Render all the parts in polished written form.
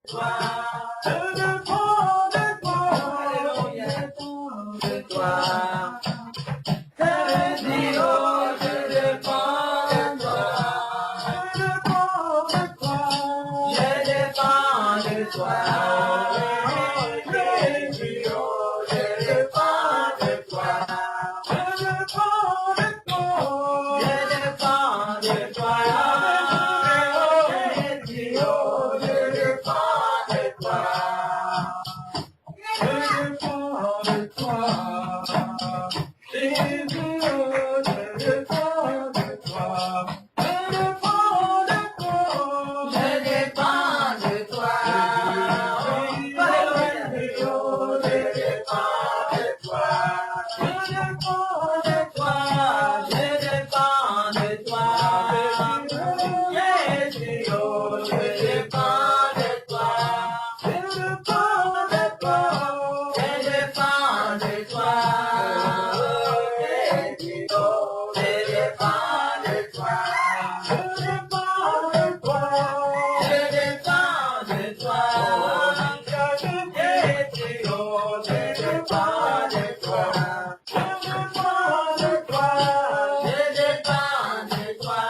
toi. Je dépends de toi. Alléluia, de toi. Je dis, oh, je dépends de toi. Je dépends de toi. Je dépends de toi. Je dis, oh, je dépends de toi. Je dépends de toi. Je dépends de toi. Je dis, oh, je dépends de toi. Je dépends de toi. Jésus, oh, je dépends de toi. Je dépends de toi. Je dépends de toi. Alléluia, oh, je dépends de toi. Je dépends de toi. Je dépends de toi. Jésus, oh, je dépends de toi. Je dépends de toi. Je dépends de toi.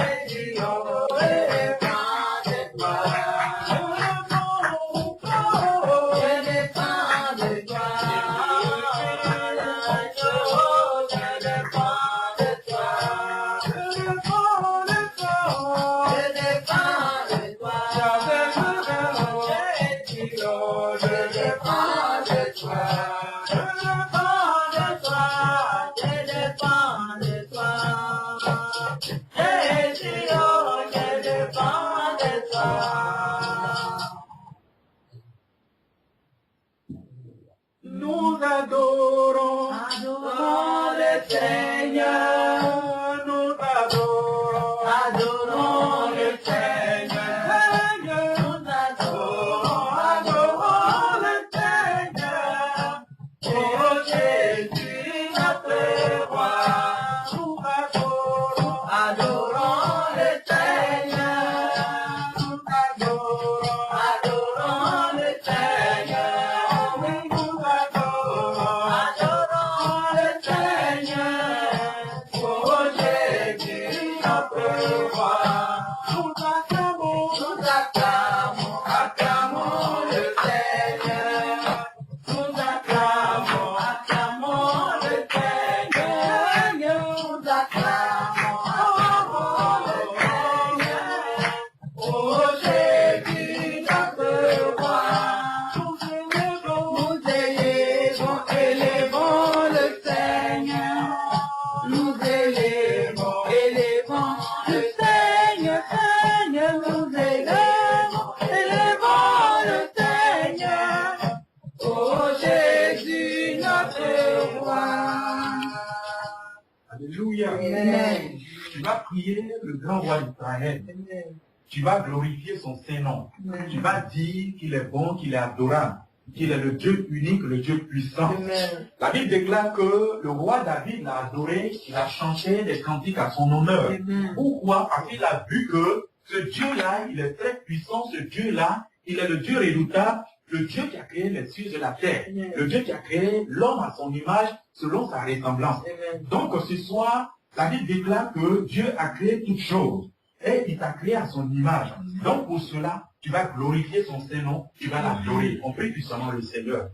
Jésus, oh, je dépends de toi. Je dépends de toi. Je dépends de toi. Jésus, oh, je dépends de toi. Je dépends de toi. Je dépends de toi. Jésus, oh, je dépends de toi. Je dépends de toi. Nous adorons, adorons le Seigneur. Nous adorons, adorons le Seigneur. Nous adorons, adorons le Seigneur. Oh Jésus, notre roi. Nous adorons, adorons le Seigneur. Nous adorons, adorons le Seigneur. Nous adorons, adorons le Seigneur. Oh Jésus, notre roi. Nous acclamons, acclamons le Seigneur. Nous acclamons, acclamons le Seigneur. Nous acclamons le Seigneur. Oh Jésus, notre roi. Nous élevons le Seigneur. Nous élevons le Seigneur. Seigneur, nous élevons le Seigneur. Oh Jésus, notre roi. Alléluia. Amen. Tu vas prier le grand roi d'Israël. Tu vas glorifier son Saint-Nom. Tu vas dire qu'il est bon, qu'il est adorable, qu'il est le Dieu unique, le Dieu puissant. Amen. La Bible déclare que le roi David l'a adoré, il a chanté des cantiques à son honneur. Amen. Pourquoi? Parce qu'il a vu que ce Dieu-là, il est très puissant, ce Dieu-là, il est le Dieu redoutable, le Dieu qui a créé les cieux et la terre, Amen. le Dieu qui a créé l'homme à son image, selon sa ressemblance. Amen. Donc ce soir, la Bible déclare que Dieu a créé toutes choses et il t'a créé à son image. Donc pour cela, tu vas glorifier son Saint-Nom, tu vas l'adorer. On prie puissamment le Seigneur.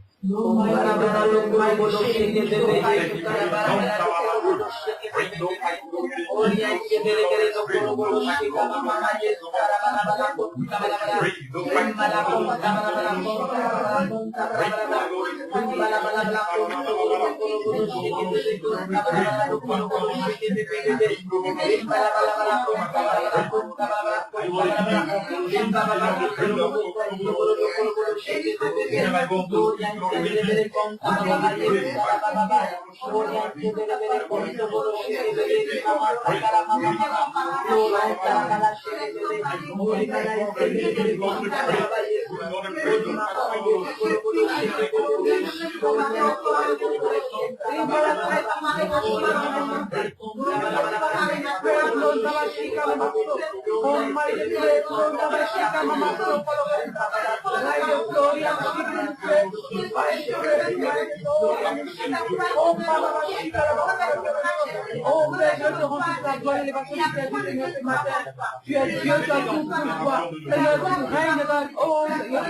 Oh, Père, je te rends toute la gloire et les vacances du Seigneur ce matin. Tu es Dieu, tu as tout pouvoir. Seigneur, tu règnes dans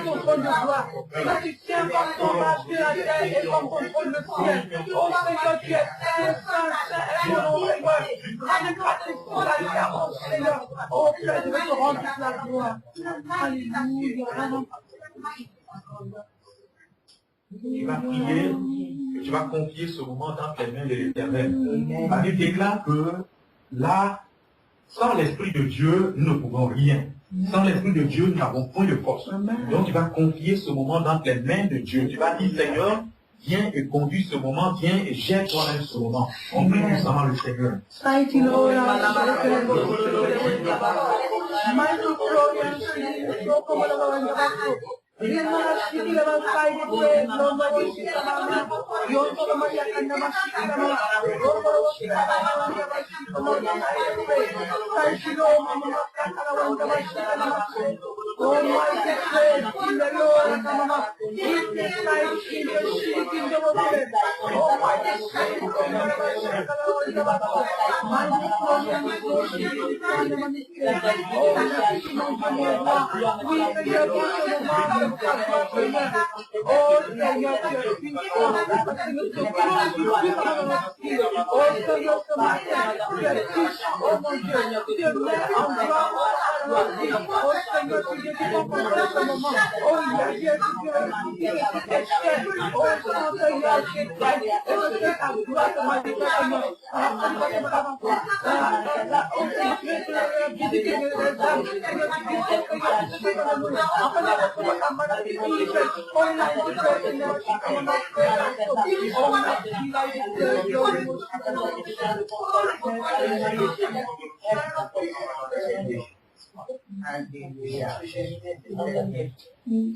ton trône de gloire. Seigneur, tu tiens par ton âge de la terre et par ton trône le ciel. Oh Seigneur, tu es saint, saint, saint, mon Seigneur. Magnifique pour la terre, oh Seigneur. Oh Père, je veux te rendre toute la gloire. Alléluia. Tu vas prier, tu vas confier ce moment dans les mains de l'Éternel. La Bible déclare que là, sans l'Esprit de Dieu, nous ne pouvons rien. Sans l'Esprit de Dieu, nous n'avons point de force. Donc tu vas confier ce moment dans les mains de Dieu. Tu vas dire, Seigneur, viens et conduis ce moment, viens et gère toi-même ce moment. On prie puissamment le Seigneur.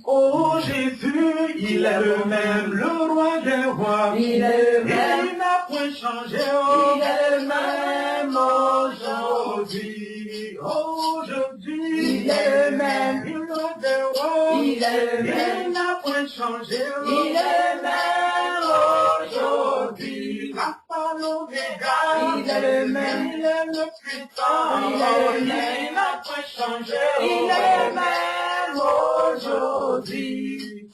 Oh Jésus, il est le même, le roi des rois. Il est le même, il n'a point changé. Oh, il est le même aujourd'hui. Aujourd'hui, il est le même, le roi des rois. Il est le même, il n'a point changé. Il est le même aujourd'hui. Alpha l'Oméga, il est le même, il est le puissant. Il est le même, il n'a point changé. Il est le même aujourd'hui.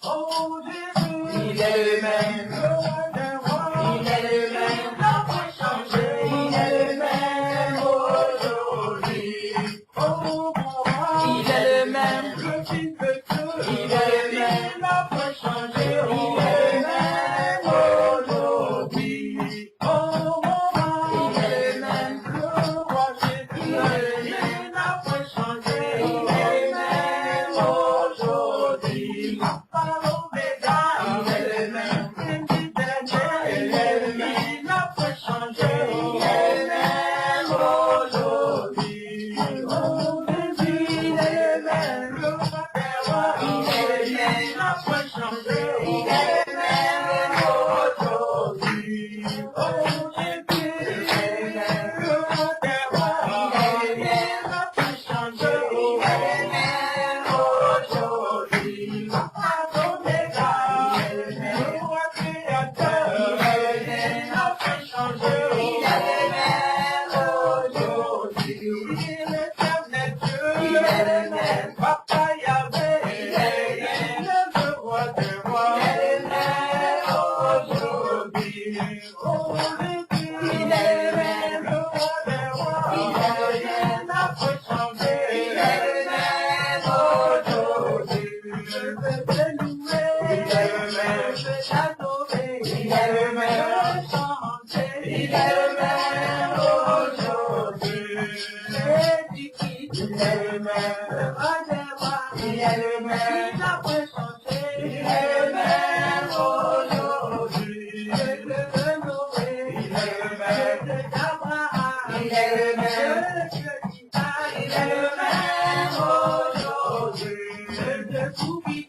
Oh Jésus, il est le même, le roi des rois. Il est le même, il n'a point changé. Il est le même aujourd'hui. Oh mon roi, il est le même, le fils de Dieu. Il est le même, il n'a point changé. Il est le même aujourd'hui. Oh mon roi, il est le même, le roi Jésus. Il est le même, il n'a point changé. Il est le même aujourd'hui. Alpha l'Oméga, il est le même, il est le même, il n'a point changé. Il est le même aujourd'hui. Oh Jésus, il est le même, le roi des rois. Il est le même, il n'a point changé. Il est le même aujourd'hui. Oh Jésus, il est le même, le roi des rois. Il est le même, il n'a point changé. Il est le même aujourd'hui. Alpha l'Oméga, il est le même, le roi créateur. Il est le même, il n'a point changé. Il est le même aujourd'hui. Il est l'éternel Dieu. Il est le même, Papa Yahvé. Il est le même, le roi des rois. Il est le même aujourd'hui. Oh Jésus, il est le même, le roi des rois. Il est le même, n'a pas changé. Il est le même aujourd'hui. Je vais te louer. Il est le même, je vais t'adorer. Il est le même, chanter. Il est le même aujourd'hui. Il est le même, le roi des rois. Il est le même, il n'a pas changé. Il est le même aujourd'hui. Je te louer. Il est le même, je t'adorer. Il est le même, je te dis, il est le même aujourd'hui. Je te souplie.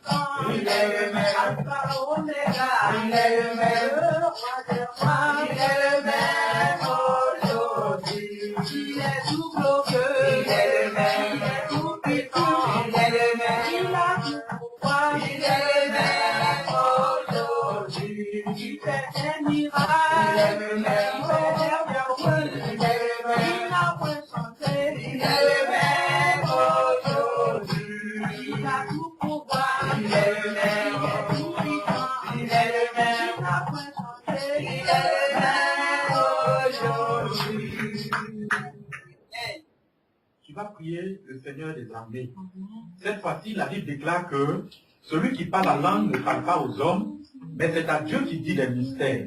Il est le même aujourd'hui. Il fait des miracles. Il est le même aujourd'hui. Il est le même. Il n'a point changé. Il est le même aujourd'hui. Il a tout pouvoir. Il est le même. Il est tout puissant. Il est le même. Il n'a point changé. Il est le même aujourd'hui. Tu vas prier le Seigneur des armées. Cette fois-ci, la Bible déclare que celui qui parle la langue ne parle pas aux hommes, mais c'est à Dieu qui dit des mystères.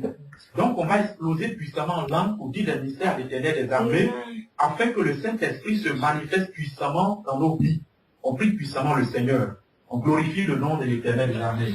Donc, on va exploser puissamment en langue pour dire des mystères à l'Éternel des armées, afin que le Saint-Esprit se manifeste puissamment dans nos vies. On prie puissamment le Seigneur. On glorifie le nom de l'Éternel des armées.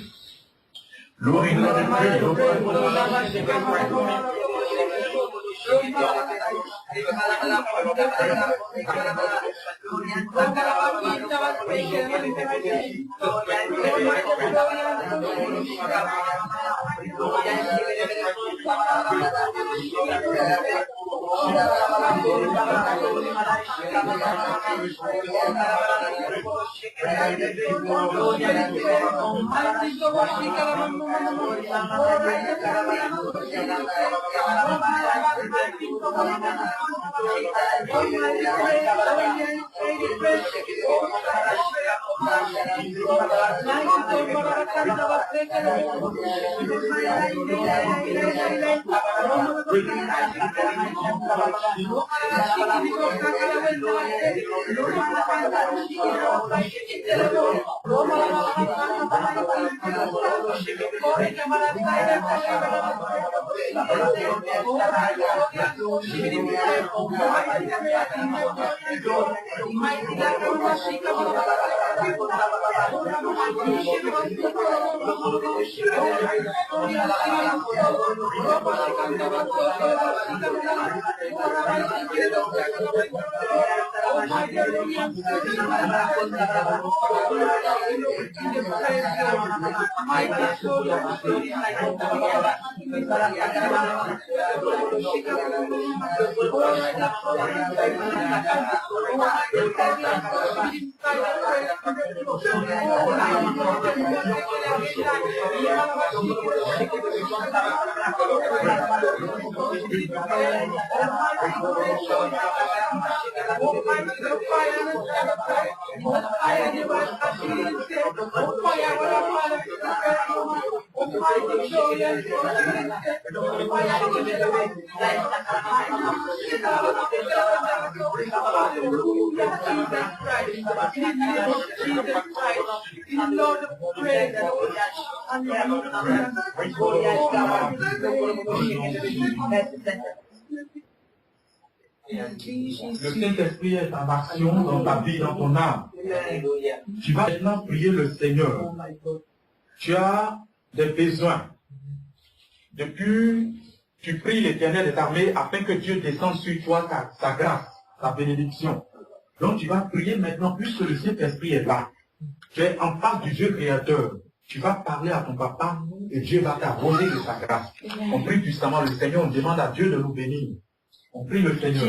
Le Saint-Esprit est en action dans ta vie, dans ton âme. Tu vas maintenant prier le Seigneur. Tu as des besoins. Depuis, tu pries l'Éternel des armées afin que Dieu descende sur toi sa grâce, sa bénédiction. Donc tu vas prier maintenant, puisque le Saint-Esprit est là. Tu es en face du Dieu créateur. Tu vas parler à ton papa et Dieu va t'arroser de sa grâce. On prie puissamment le Seigneur, on demande à Dieu de nous bénir. On prie le Seigneur.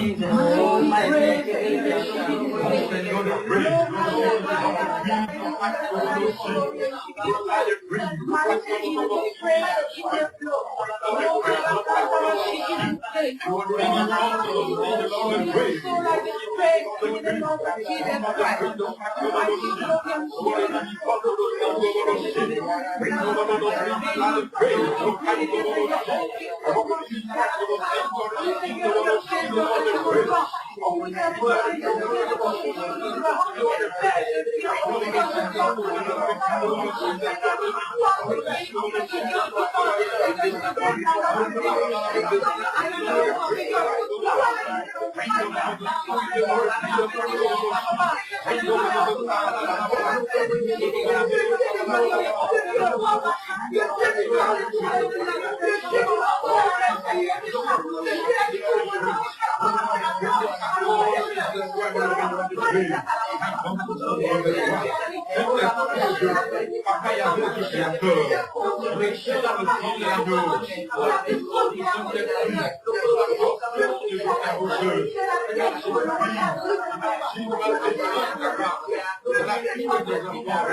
des actifs et des enfants,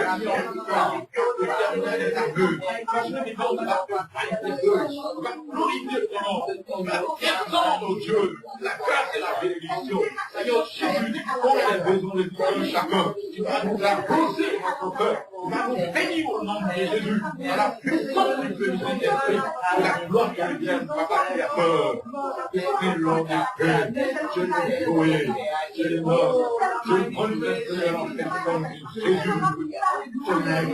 l'éternel est aveugle. Parce que les gens de la on va glorifier ton nom. On va descendre, oh Dieu, la grâce et la bénédiction. Seigneur Jésus, tu connais les besoins de tout un chacun. Tu vas nous arroser notre cœur. Tu vas nous bénir au nom de Jésus. À la puissance du Saint-Esprit, pour la gloire qui vient, Papa Créateur. Esprit l'homme de paix, je l'ai loué, je l'ai mort, je l'ai manifesté en personne de Jésus. Je l'ai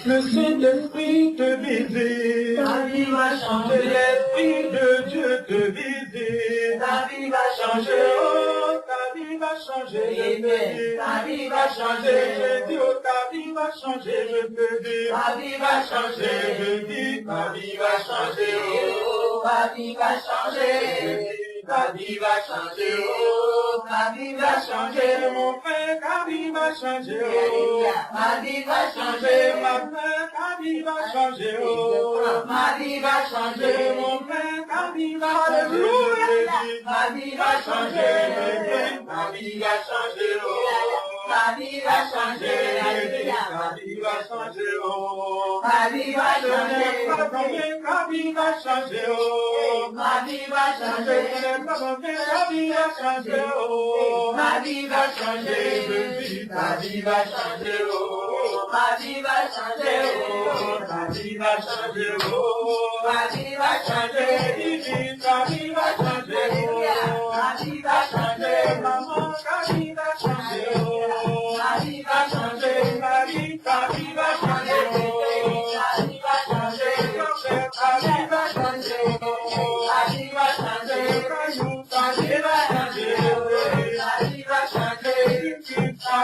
le Saint-Esprit te visite, Ta vie va changer. l'Esprit de Dieu te visite, Ta vie va changer. oh, ta vie va changer, je te dis, Ta vie va changer. je dis, oh, ta vie va changer, je te dis, Ta vie va changer. je dis, ta vie va changer, Oh, ta vie va changer. Ta vie va changer. Oh, ta vie va changer. mon frère, ta vie va changer, oh, Ma vie va ma changer. frère, ta vie va changer, oh, Ma vie va changer. mon frère, ta vie va changer, je te dis, Ma vie va changer. ma vie va changer, oh. Ma vie va changer. Ma vie va changer, oh. Ma vie va changer. Ma vie va changer, oh. Ma vie va changer. Ma vie va changer, oh. Ma vie va changer. Ta vie va changer, oh. Ma vie va changer. Ta vie va changer, oh. Ma vie va changer. Ta vie va changer, oh. Ma vie va changer. Maman, ta vie va changer, oh. Ma vie va changer. Marie, ta vie va changer, oh. Ma vie va changer. Ta vie va changer, oh. Ma vie va changer. Ta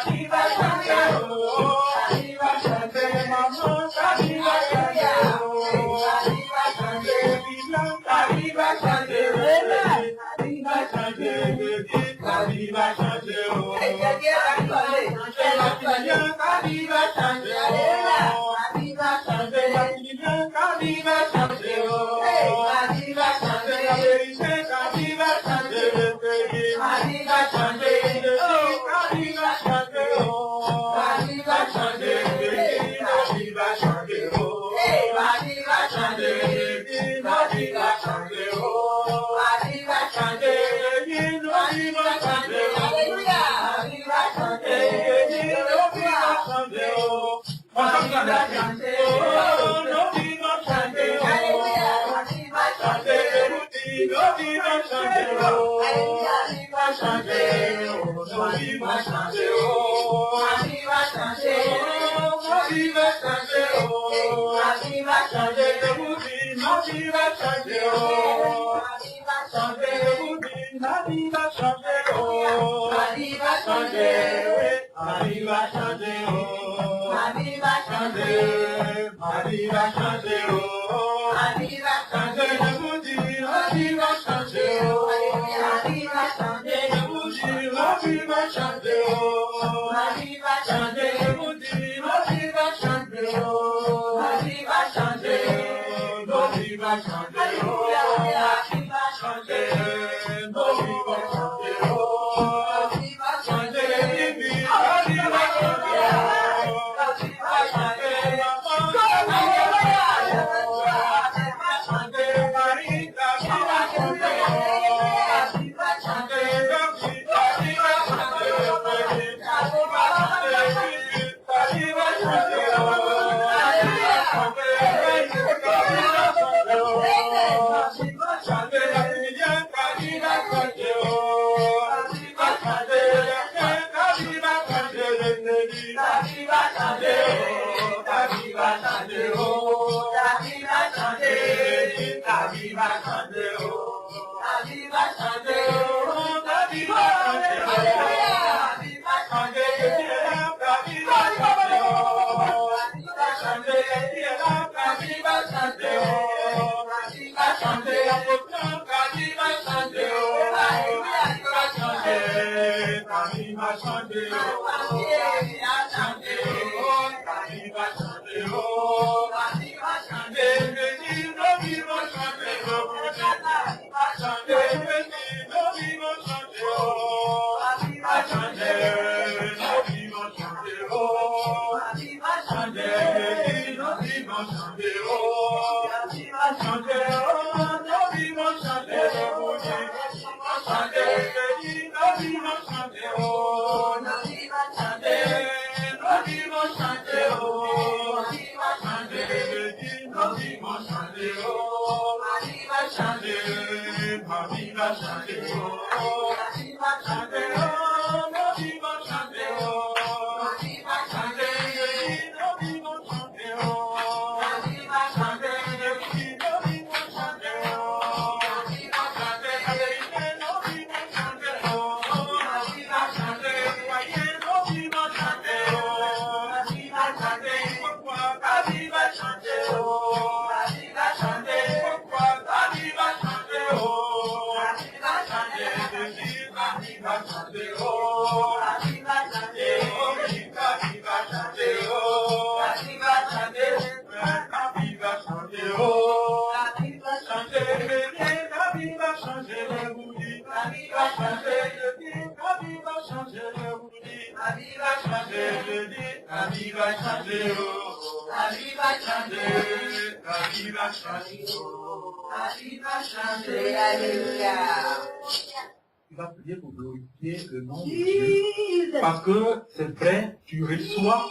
vie va changer, oh. Ma vie va changer. Ta vie va changer, oh. Ma vie va changer. Maman, ta vie va changer, oh. Ma vie va changer. Ta vie va changer, oh. Ta vie va changer, oh. Ta vie va changer, oh. Tu vas prier pour glorifier le nom de Dieu. Parce que c'est vrai, tu reçois.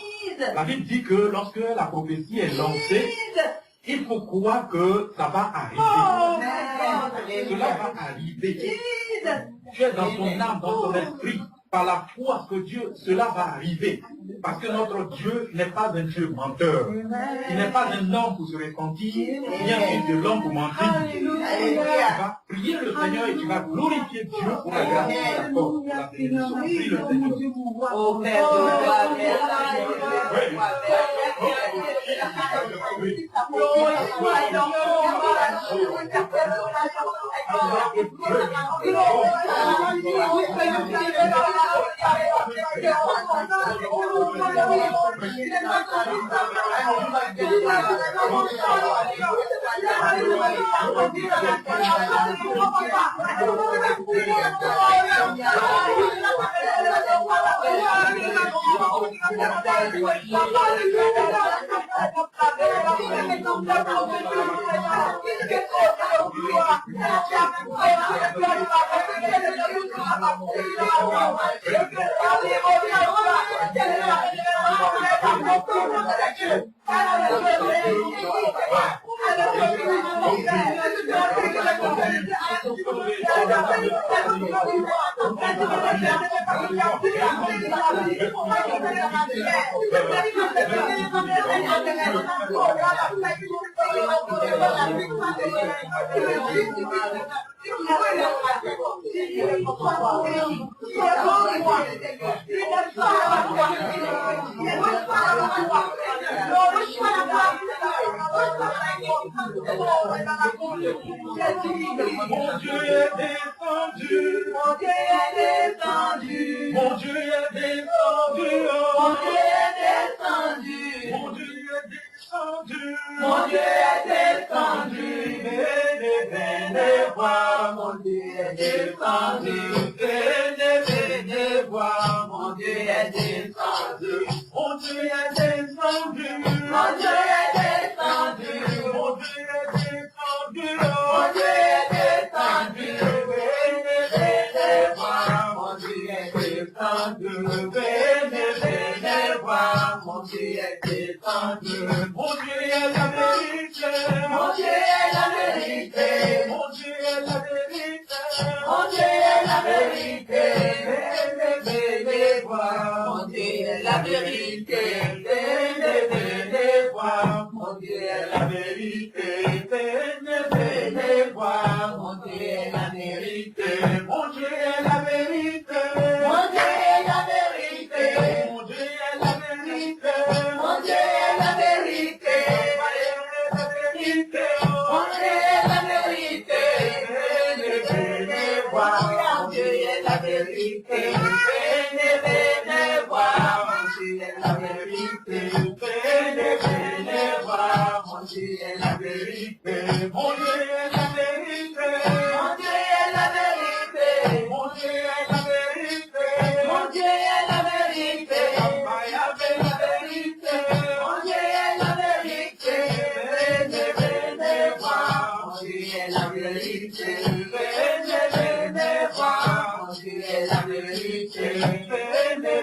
La Bible dit que lorsque la prophétie est lancée, il faut croire que ça va arriver. Cela va arriver. Tu es dans ton âme, dans ton esprit. Par la foi que Dieu, cela va arriver. Parce que notre Dieu n'est pas un Dieu menteur. Il n'est pas un homme pour se repentir, ni un fils de l'homme pour mentir. Tu vas prier le Seigneur et tu vas glorifier Dieu pour la grâce qu'il t'accorde, pour la bénédiction. Prie le Seigneur. Oh Père de gloire, Mon Dieu est descendu, mon Dieu est descendu, mon Dieu est descendu, mon Dieu est descendu, mon Dieu est descendu, mon Dieu est descendu, venez voir, mon Dieu est descendu, venez voir, mon Dieu est descendu, mon Dieu est descendu, mon Dieu est descendu, mon Dieu est descendu, mon Dieu est descendu, venez voir, mon Dieu est descendu, venez voir, mon Dieu est descendu, mon Dieu est la vérité, mon Dieu est la vérité, mon Dieu est la vérité, mon Dieu est la vérité, venez voir, mon Dieu est la vérité, venez voir, mon Dieu est la vérité, venez voir, mon Dieu est la vérité, mon Dieu est la vérité, mon Dieu est la vérité, mon Dieu est la vérité, mon Dieu est la vérité, mon Dieu est la vérité, venez voir, mon Dieu est la vérité, venez voir, mon Dieu est la vérité, venez voir, mon Dieu est la vérité, mon Dieu est la vérité, mon Dieu est la vérité.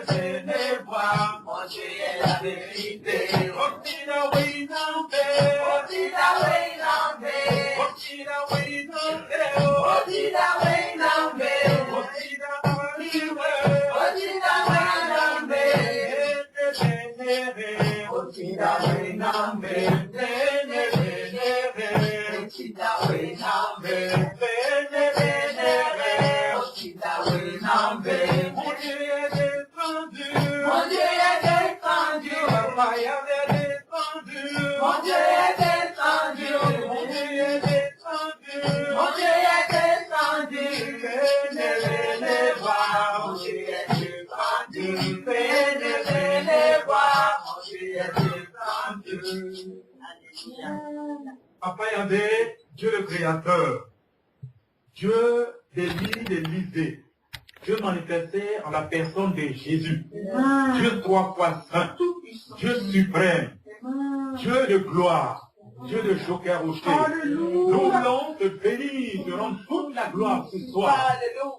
venez voir, mon Dieu est la vérité. Otida Wainambe, Otida Wainambe, Otida Wainambe, Otida Wainambe, Otida Wainambe, Otida Wainambe, Otida Wainambe, Otida Wainambe, mon Dieu est descendu, mon Dieu est descendu, papa est descendu, mon Dieu est descendu, mon Dieu est descendu, mon Dieu est descendu, venez voir, mon Dieu est descendu, venez voir, mon Dieu est descendu. Papa Yahvé, Dieu le Créateur, Dieu d'Élie, d'Élisée, Dieu manifesté en la personne de Jésus, Dieu trois fois saint, Dieu suprême, Dieu de gloire, Dieu de Joker Rocher. Nous voulons te bénir, te rendre toute la gloire ce soir,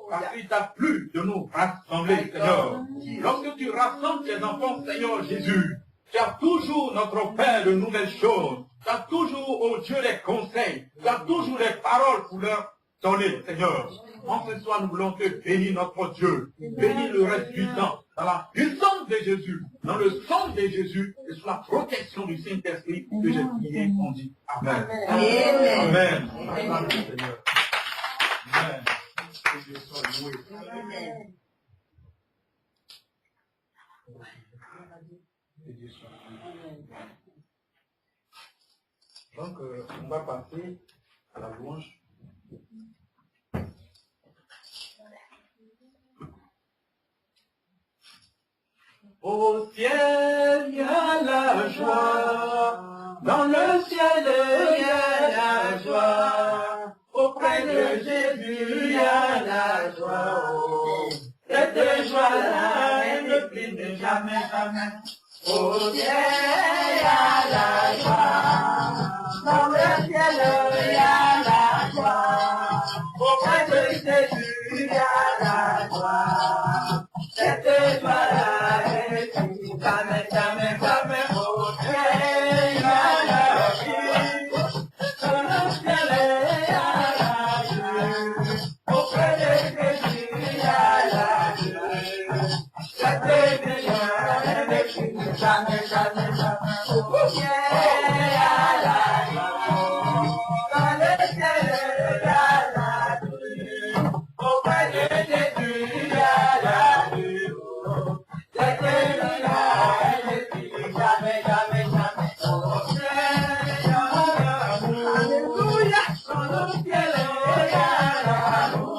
parce qu'il t'a plu de nous rassembler, Seigneur. Lorsque tu rassembles tes enfants, Seigneur Jésus, tu as toujours, notre Père, de nouvelles choses. Tu as toujours, oh Dieu, des conseils. Tu as toujours des paroles pour leur donner, Seigneur. En ce soir, nous voulons te bénir, notre Dieu. Bénir le reste du temps. Dans la puissance de Jésus, dans le sang de Jésus, et sous la protection du Saint-Esprit, que j'ai prié, on dit Amen. Amen. Amen. Amen. Seigneur. Amen. Que Dieu soit loué. Amen. Que Dieu soit loué. Donc, on va passer à la louange. Au ciel, il y a la joie. Dans le ciel, il y a la joie. Auprès de Jésus, il y a la joie. Oh, cette joie-là, elle ne finit jamais, jamais. Au ciel, il y a la joie. Dans le ciel, il y a la joie. Auprès de Jésus, il y a la joie. Cette joie-là, elle ne finit jamais, jamais, jamais. Au ciel, il y a la vie. Dans le ciel, il y a la vie. Auprès de Jésus, il y a la vie. Cette joie-là, elle ne finit jamais, jamais, jamais. Au ciel, il y a la vie. Dans le ciel, il y a la vie. Auprès de Jésus, il y a la vie. Cette joie-là, elle ne finit jamais, jamais, jamais. Au ciel, il y a l'amour. Alléluia. Dans le ciel, il y a l'amour.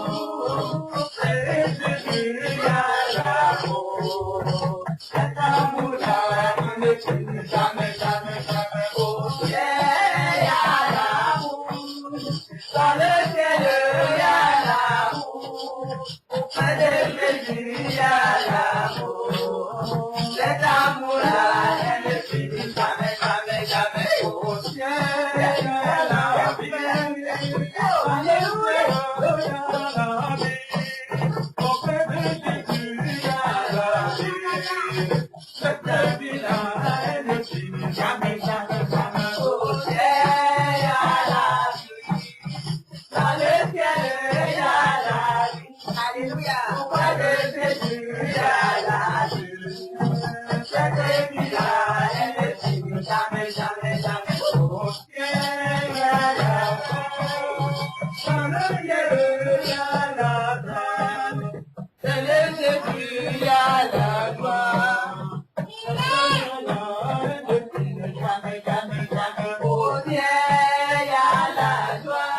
Auprès de Jésus, il y a l'amour. Cet amour-là, il ne finit jamais, jamais, jamais. Au ciel, il y a l'amour. Dans le ciel, il y a l'amour. Auprès de Jésus, il y a l'amour. Cet amour-là, elle ne finit jamais, jamais, jamais. Au ciel, il y a la vie. Alléluia. Auprès de Jésus, il y a la vie. Cette vie-là, elle ne finit jamais, jamais, jamais. Au ciel, il y a la vie. Dans le ciel, il y a la vie. Alléluia. Auprès de Jésus, il y a la vie. Cette vie-là, elle ne finit jamais, jamais, jamais. Au ciel, il y a la vie. Dans le ciel, il y a la vie. Dans le Jésus, il y a la joie. Cette joie-là, elle ne finit jamais, jamais, jamais. Au ciel, il y a la joie.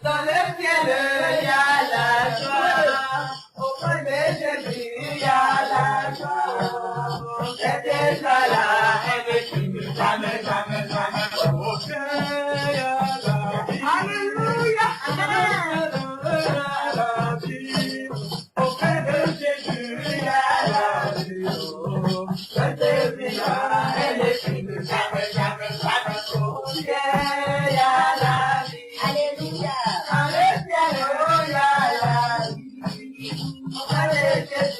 Dans le ciel, il y a la joie. Auprès de Jésus, il y a la joie. Cette joie-là, elle ne finit jamais, jamais, jamais. Au ciel, il y a la vie. Alléluia. La vie. Auprès de Jésus, il y a la vie. Cette vie-là, elle ne finit jamais, jamais, jamais. Au ciel, il y a la vie. Alléluia. Dans le ciel, il y a la vie. Auprès de Jésus,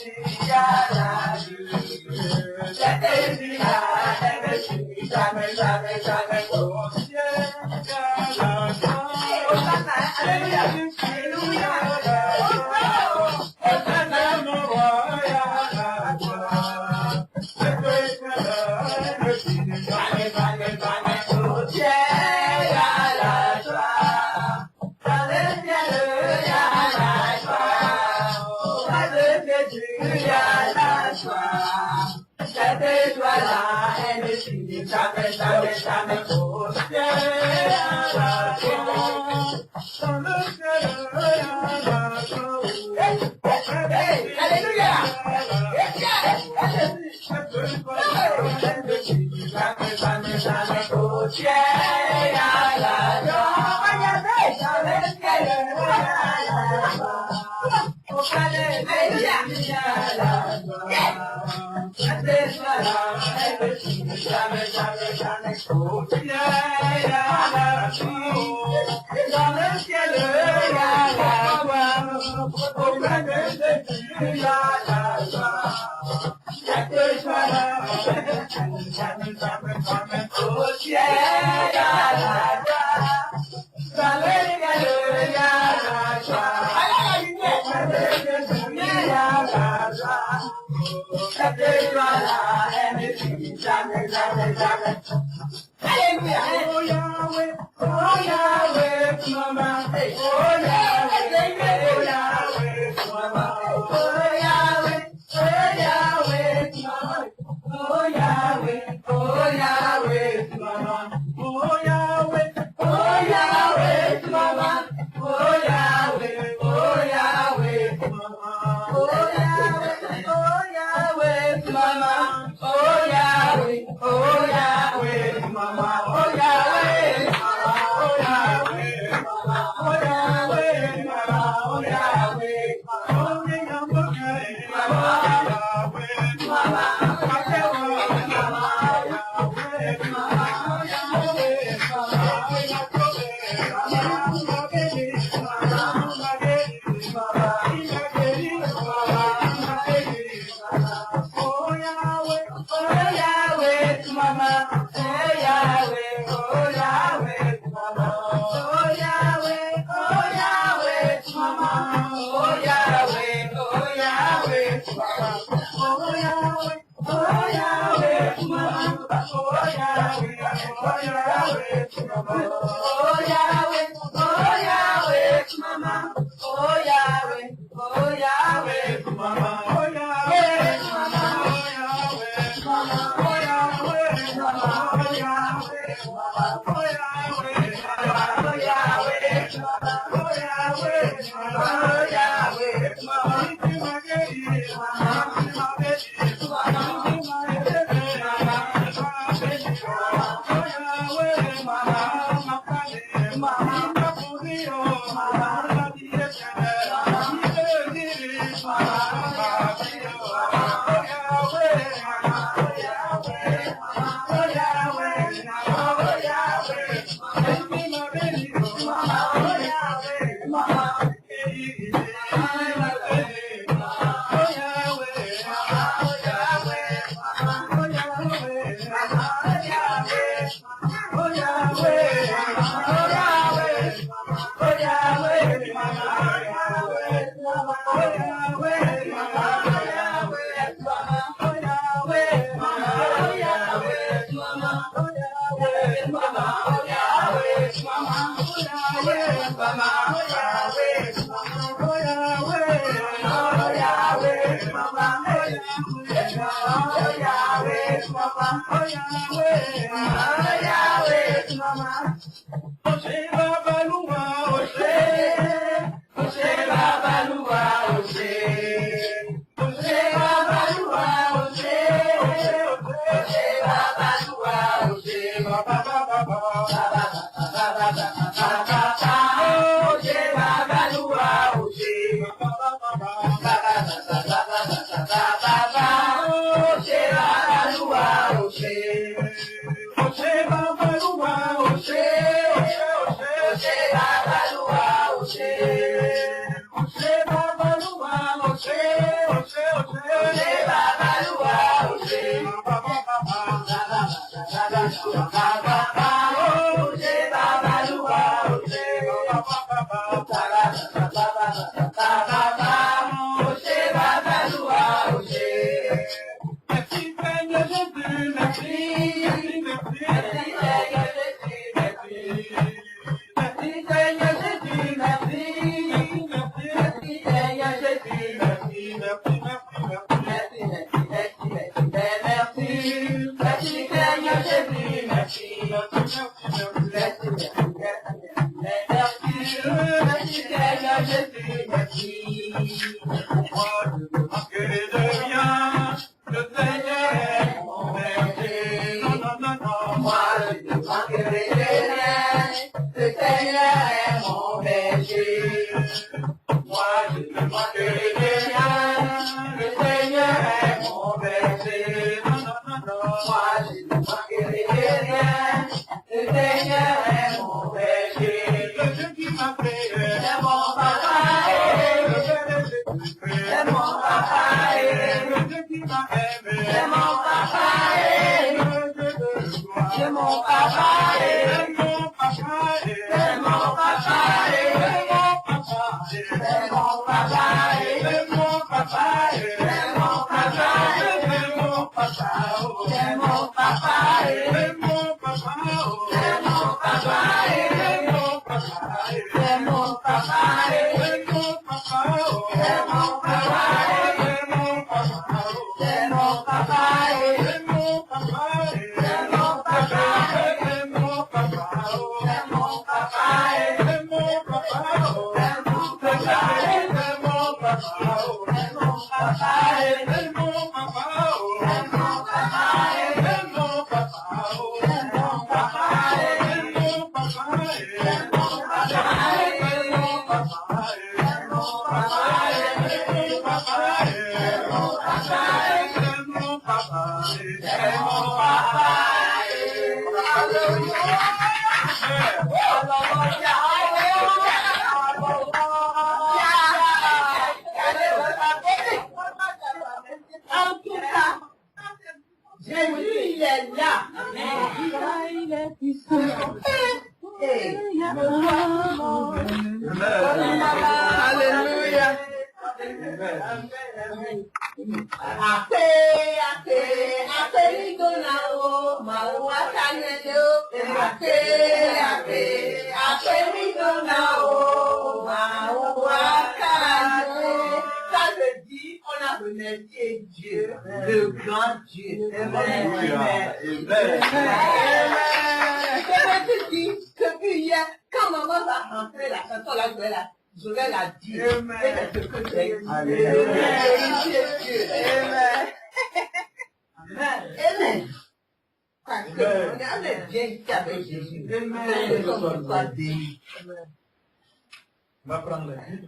On va prendre la Bible.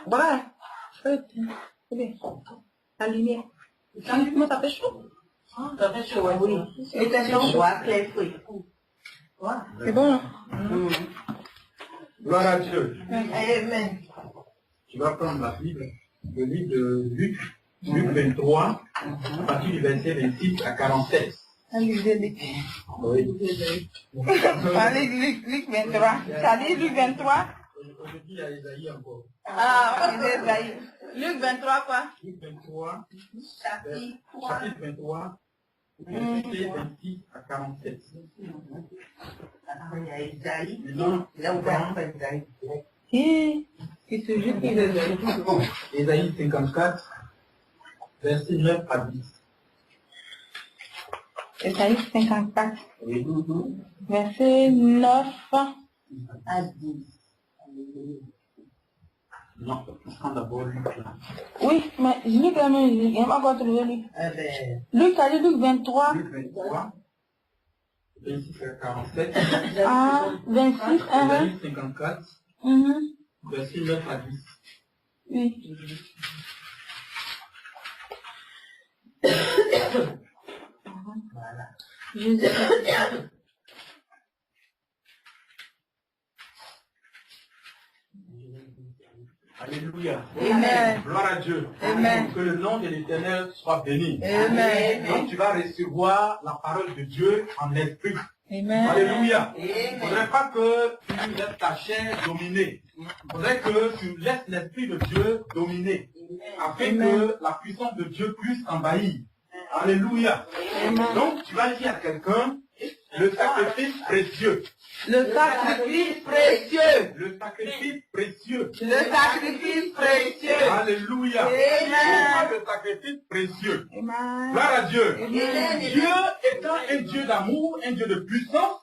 Voilà. C'est bien. La lumière. Comment ça fait chaud? Ça fait chaud, oui. Et t'as chaud, clair fruit. C'est bon, hein? Gloire à Dieu. Amen. Tu vas prendre la Bible, le livre de Luc, Luc 23, à partir du verset 26 à 47. Allez, Oui. Allez, Luc 23. Ça dit Luc 23? Aujourd'hui, il y a Isaïe encore. Ah, on dit Isaïe. Luc 23, quoi? Luc 23, chapitre 23, verset 26 à 47. Il y a Isaïe. Maintenant, Là où on va Isaïe. C'est ce jeu qui est Isaïe 54, verset 9 à 10. Isaïe 54, Oui. verset 9 À 10. Non, on prend d'abord Luc là. Oui, mais Luc a mis, il m'a encore trouvé Luc. Eh ben, Luc a dit Luc 23. Luc 23, 26 à 47. Ah, 26, Isaïe 54, verset 9 à 10. Oui. Voilà. Jésus. Alléluia. Amen. Gloire à Dieu. Amen. Que le nom de l'Éternel soit béni. Amen. Donc tu vas recevoir la parole de Dieu en esprit. Amen. Alléluia. Il ne faudrait pas que tu laisses ta chair dominer. Il faudrait que tu laisses l'Esprit de Dieu dominer. Afin que la puissance de Dieu puisse envahir. Alléluia. Donc tu vas dire à quelqu'un, le sacrifice précieux. Le sacrifice précieux. Le sacrifice précieux. Le sacrifice précieux. Alléluia. Amen. Le sacrifice précieux. Amen. Gloire à Dieu. Amen. Dieu étant un Dieu d'amour, un Dieu de puissance,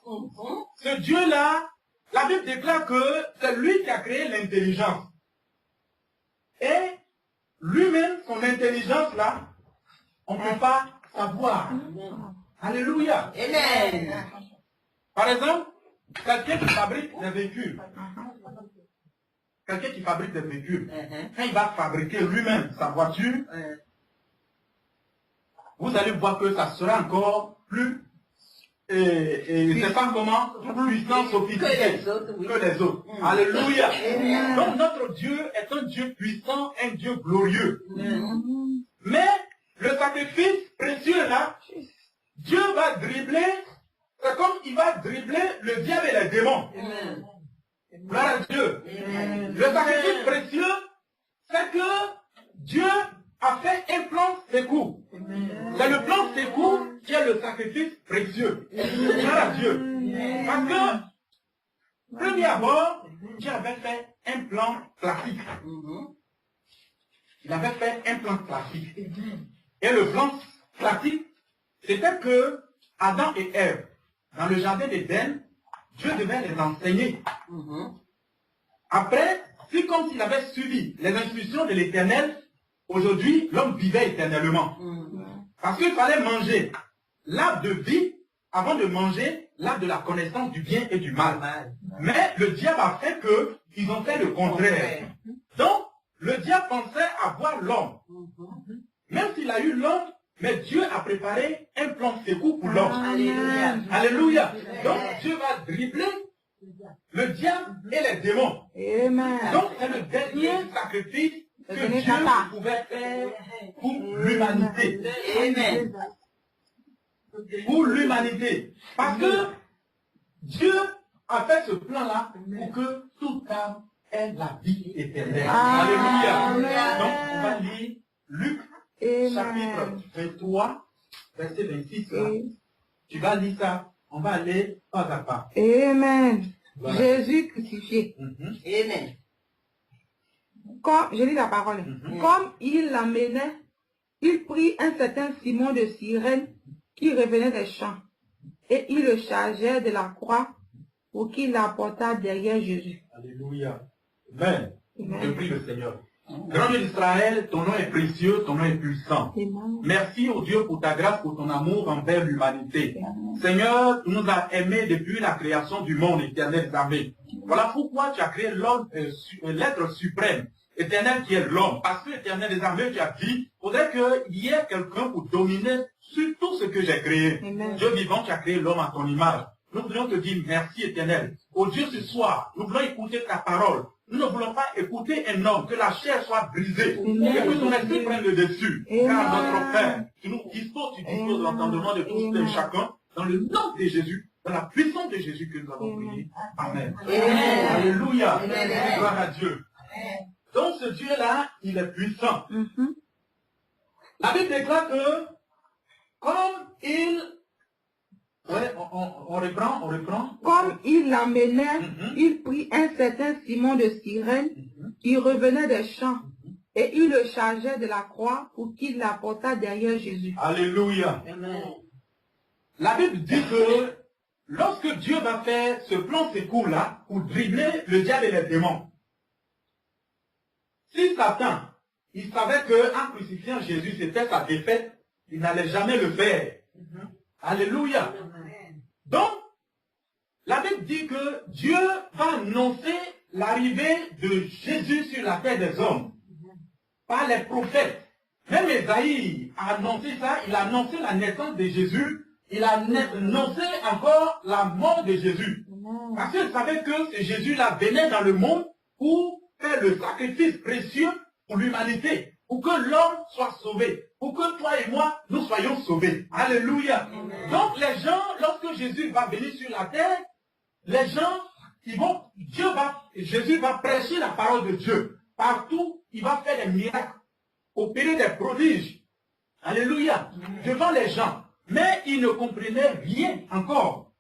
ce Dieu-là, la Bible déclare que c'est lui qui a créé l'intelligence. Et lui-même, son intelligence-là, on ne peut pas savoir. Alléluia. Amen. Par exemple, quelqu'un qui fabrique des véhicules. Quelqu'un qui fabrique des véhicules. Quand il va fabriquer lui-même sa voiture, vous allez voir que ça sera encore plus, je ne sais pas comment, puissant, sophistiqué que les autres. Alléluia. Donc notre Dieu est un Dieu puissant, un Dieu glorieux. Mais le sacrifice précieux là, Dieu va dribbler, c'est comme il va dribbler le diable et les démons. Gloire à Dieu. Le sacrifice précieux, c'est que Dieu a fait un plan secours. C'est le plan secours qui est le sacrifice précieux. Gloire à Dieu. Parce que, premier abord, Dieu avait fait un plan classique. Il avait fait un plan classique. Et le plan classique, c'était que Adam et Ève, dans le jardin d'Éden, Dieu devait les enseigner. Après, c'est comme s'il avait suivi les instructions de l'Éternel. Aujourd'hui, l'homme vivait éternellement. Parce qu'il fallait manger l'arbre de vie avant de manger l'arbre de la connaissance du bien et du mal. Mais le diable a fait que ils ont fait le contraire. Donc, le diable pensait avoir l'homme. Même s'il a eu l'homme, mais Dieu a préparé un plan secours pour l'homme. Alléluia. Alléluia. Donc, Dieu va dribbler le diable et les démons. Amen. Donc, c'est le dernier sacrifice que Dieu pouvait faire pour l'humanité. Amen. Pour l'humanité. Parce que Dieu a fait ce plan-là pour que toute âme ait la vie éternelle. Alléluia. Donc, on va lire Luc, chapitre 23, verset 26. Là. Tu vas lire ça. On va aller pas à pas. Amen. Voilà. Jésus crucifié. Amen. Comme, je lis la parole. Comme il l'amenait, il prit un certain Simon de Cyrène qui revenait des champs, et il le chargeait de la croix pour qu'il l'apportât derrière Jésus. Alléluia. Amen. Amen. Je prie le Seigneur. Grand Dieu d'Israël, ton nom est précieux, ton nom est puissant. Amen. Merci au Dieu pour ta grâce, pour ton amour envers l'humanité. Seigneur, tu nous as aimés depuis la création du monde, éternel des armées. Voilà pourquoi tu as créé l'homme, l'être suprême, éternel qui est l'homme. Parce que l'éternel des armées, tu as dit, il faudrait qu'il y ait quelqu'un pour dominer sur tout ce que j'ai créé. Amen. Dieu vivant, tu as créé l'homme à ton image. Nous voulons te dire merci éternel. Au Dieu ce soir, nous voulons écouter ta parole. Nous ne voulons pas écouter un homme, que la chair soit brisée, Amen. et que ton esprit prenne le dessus. Amen. Car notre Père, tu disposes de l'entendement de tous et chacun, dans le nom de Jésus, dans la puissance de Jésus que nous avons prié. Amen. Amen. Alléluia. Amen. Gloire à Dieu. Donc ce Dieu-là, il est puissant. La Bible déclare que, comme il... Ouais, on reprend. Comme il l'amenait, il prit un certain Simon de Cyrène qui revenait des champs, et il le chargeait de la croix pour qu'il l'apportât derrière Jésus. Alléluia. Amen. La Bible dit que lorsque Dieu va faire ce plan secours-là pour dribbler le diable et les démons, si Satan, il savait qu'en crucifiant Jésus, c'était sa défaite, il n'allait jamais le faire. Alléluia. Donc, la Bible dit que Dieu va annoncer l'arrivée de Jésus sur la terre des hommes par les prophètes. Même Esaïe a annoncé ça, il a annoncé la naissance de Jésus, il a annoncé encore la mort de Jésus. Parce qu'il savait que ce Jésus-là venait dans le monde pour faire le sacrifice précieux pour l'humanité, pour que l'homme soit sauvé, pour que toi et moi, nous soyons sauvés. Alléluia. Donc les gens, lorsque Jésus va venir sur la terre, les gens, Jésus va prêcher la parole de Dieu. Partout, il va faire des miracles, opérer des prodiges. Alléluia. Devant les gens. Mais ils ne comprenaient rien encore.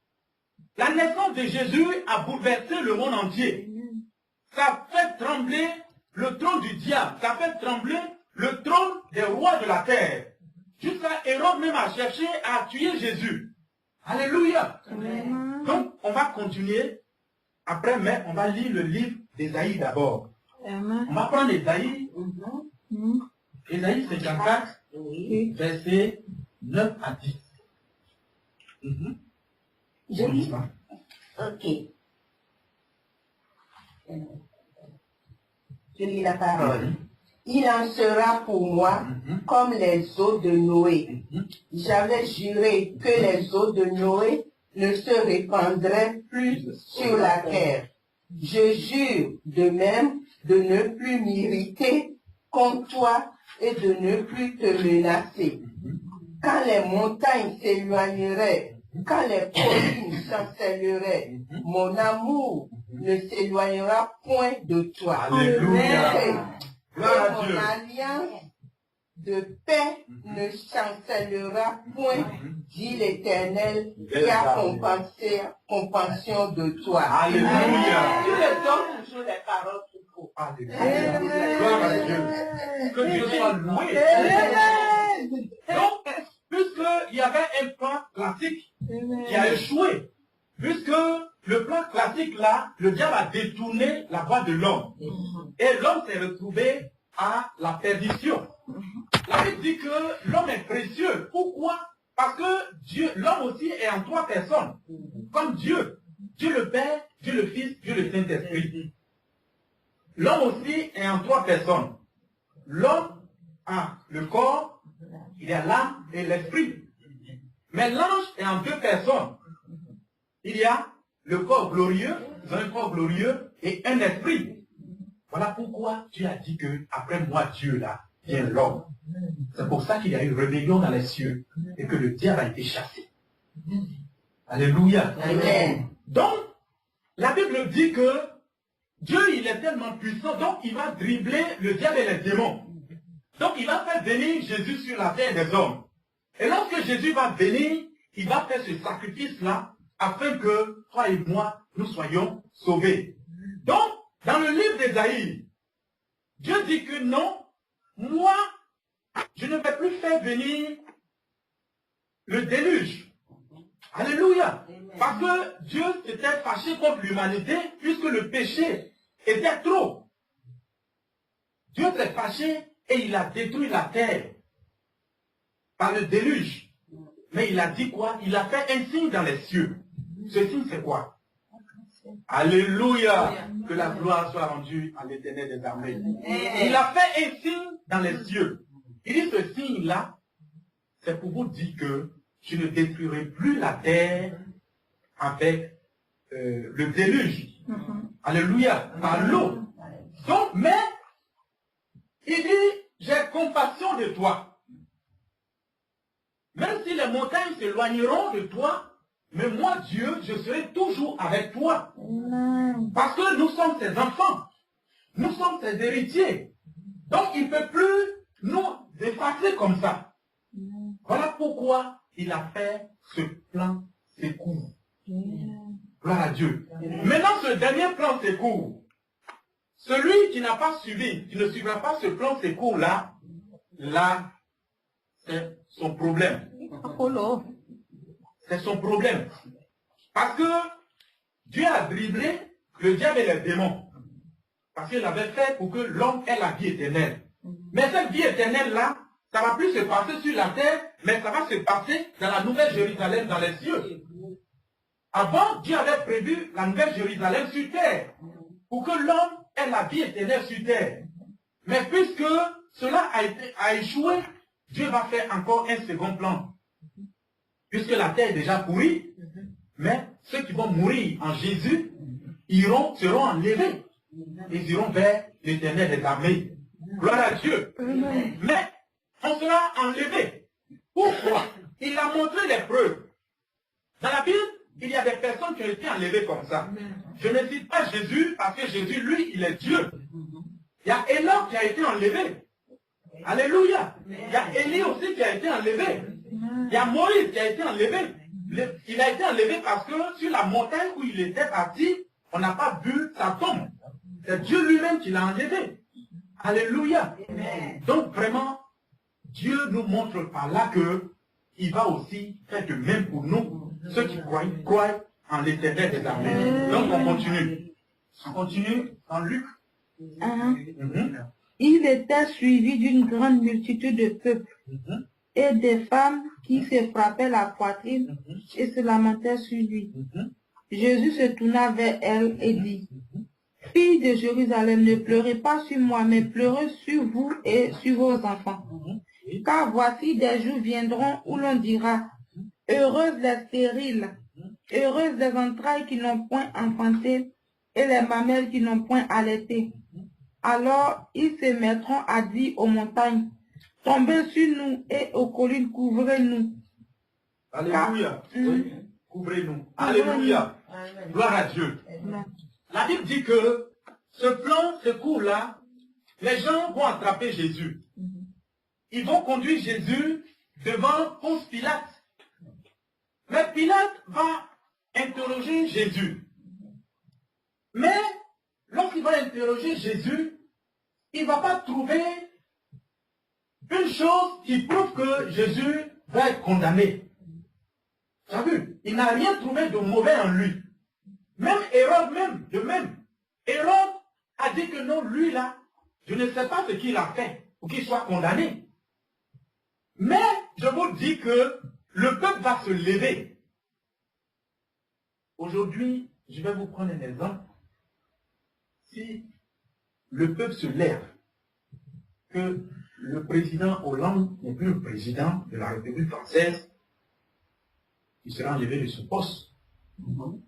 La naissance de Jésus a bouleversé le monde entier. Ça fait trembler le trône du diable. Ça fait trembler le trône des rois de la terre. Jusqu'à Hérode même a cherché à tuer Jésus. Alléluia. Donc, on va continuer. Après, mais on va lire le livre d'Ésaïe d'abord. On va prendre Ésaïe. Ésaïe 54, verset 9 à 10. Je lis. Ok. Je lis la parole. Il en sera pour moi comme les eaux de Noé. J'avais juré que les eaux de Noé ne se répandraient plus sur la terre. Je jure de même de ne plus m'irriter contre toi et de ne plus te menacer. Quand les montagnes s'éloigneraient, quand les collines chancelleraient, mon amour ne s'éloignera point de toi. Alléluia. Et mon alliance de paix ne chancellera point, dit l'Éternel, qui a compassion de toi. Alléluia. Tu le donnes toujours les paroles qu'il faut. Alléluia. Gloire à Dieu. Que Dieu soit loué. Donc, puisqu'il y avait un plan classique qui a échoué, puisque le plan classique là, le diable a détourné la voie de l'homme. Et l'homme s'est retrouvé à la perdition. La Bible dit que l'homme est précieux. Pourquoi? Parce que Dieu, l'homme aussi est en trois personnes. Comme Dieu. Dieu le Père, Dieu le Fils, Dieu le Saint-Esprit. L'homme aussi est en trois personnes. L'homme a le corps, il y a l'âme et l'esprit. Mais l'ange est en deux personnes. Il y a le corps glorieux, un corps glorieux et un esprit. Voilà pourquoi Dieu a dit que après moi, Dieu là, vient l'homme. C'est pour ça qu'il y a eu rébellion dans les cieux et que le diable a été chassé. Alléluia. Amen. Donc, la Bible dit que Dieu, il est tellement puissant, donc il va dribbler le diable et les démons. Donc, il va faire venir Jésus sur la terre des hommes. Et lorsque Jésus va venir, il va faire ce sacrifice-là afin que toi et moi, nous soyons sauvés. Donc, dans le livre d'Ésaïe, Dieu dit que non, moi, je ne vais plus faire venir le déluge. Alléluia. Parce que Dieu s'était fâché contre l'humanité puisque le péché était trop. Dieu s'est fâché et il a détruit la terre par le déluge. Mais il a dit quoi? Il a fait un signe dans les cieux. Ce signe, c'est quoi? Alléluia. Que la gloire soit rendue à l'Éternel des armées. Il a fait un signe dans les cieux. Il dit ce signe-là, c'est pour vous dire que je ne détruirai plus la terre avec le déluge. Alléluia. Par l'eau. Donc, mais, il dit, j'ai compassion de toi. Même si les montagnes s'éloigneront de toi, mais moi, Dieu, je serai toujours avec toi. Parce que nous sommes ses enfants. Nous sommes ses héritiers. Donc, il ne peut plus nous effacer comme ça. Voilà pourquoi il a fait ce plan secours. Gloire à Dieu. Maintenant, ce dernier plan secours, celui qui n'a pas suivi, qui ne suivra pas ce plan secours-là, là, c'est son problème. C'est son problème. Parce que Dieu a dribblé le diable et les démons. Parce qu'il avait fait pour que l'homme ait la vie éternelle. Mais cette vie éternelle-là, ça ne va plus se passer sur la terre, mais ça va se passer dans la nouvelle Jérusalem, dans les cieux. Avant, Dieu avait prévu la nouvelle Jérusalem sur terre, pour que l'homme ait la vie éternelle sur terre. Mais puisque cela a échoué, Dieu va faire encore un second plan. Puisque la terre est déjà pourrie, mais ceux qui vont mourir en Jésus seront enlevés. Ils iront vers l'Éternel des armées. Gloire à Dieu. Mais on sera enlevé. Pourquoi? Il a montré les preuves. Dans la Bible, il y a des personnes qui ont été enlevées comme ça. Je ne cite pas Jésus parce que Jésus, lui, il est Dieu. Il y a Enoch qui a été enlevé. Alléluia. Il y a Élie aussi qui a été enlevé. Il y a Moïse qui a été enlevé. Il a été enlevé parce que sur la montagne où il était parti, on n'a pas vu sa tombe. C'est Dieu lui-même qui l'a enlevé. Alléluia. Donc vraiment, Dieu nous montre par là que il va aussi faire de même pour nous, ceux qui croient en l'Éternel des armées. Donc on continue. On continue en Luc. Il était suivi d'une grande multitude de peuples et des femmes qui se frappaient la poitrine et se lamentaient sur lui. Jésus se tourna vers elles et dit, « Filles de Jérusalem, ne pleurez pas sur moi, mais pleurez sur vous et sur vos enfants. Car voici des jours viendront où l'on dira, heureuses les stériles, heureuses les entrailles qui n'ont point enfanté et les mamelles qui n'ont point allaité. Alors ils se mettront à dire aux montagnes, tombez sur nous et aux collines, couvrez-nous. » Alléluia. Oui. Couvrez-nous. Alléluia. Gloire à Dieu. La Bible dit que ce plan, ce coup-là, les gens vont attraper Jésus. Ils vont conduire Jésus devant Ponce Pilate. Mais Pilate va interroger Jésus. Mais lorsqu'il va interroger Jésus, il ne va pas trouver une chose qui prouve que Jésus va être condamné. Tu as vu? Il n'a rien trouvé de mauvais en lui. Même Hérode, de même. Hérode a dit que non, lui là, je ne sais pas ce qu'il a fait pour qu'il soit condamné. Mais je vous dis que le peuple va se lever. Aujourd'hui, je vais vous prendre un exemple. Si le peuple se lève, que le président Hollande n'est plus le président de la République française, il sera enlevé de son poste.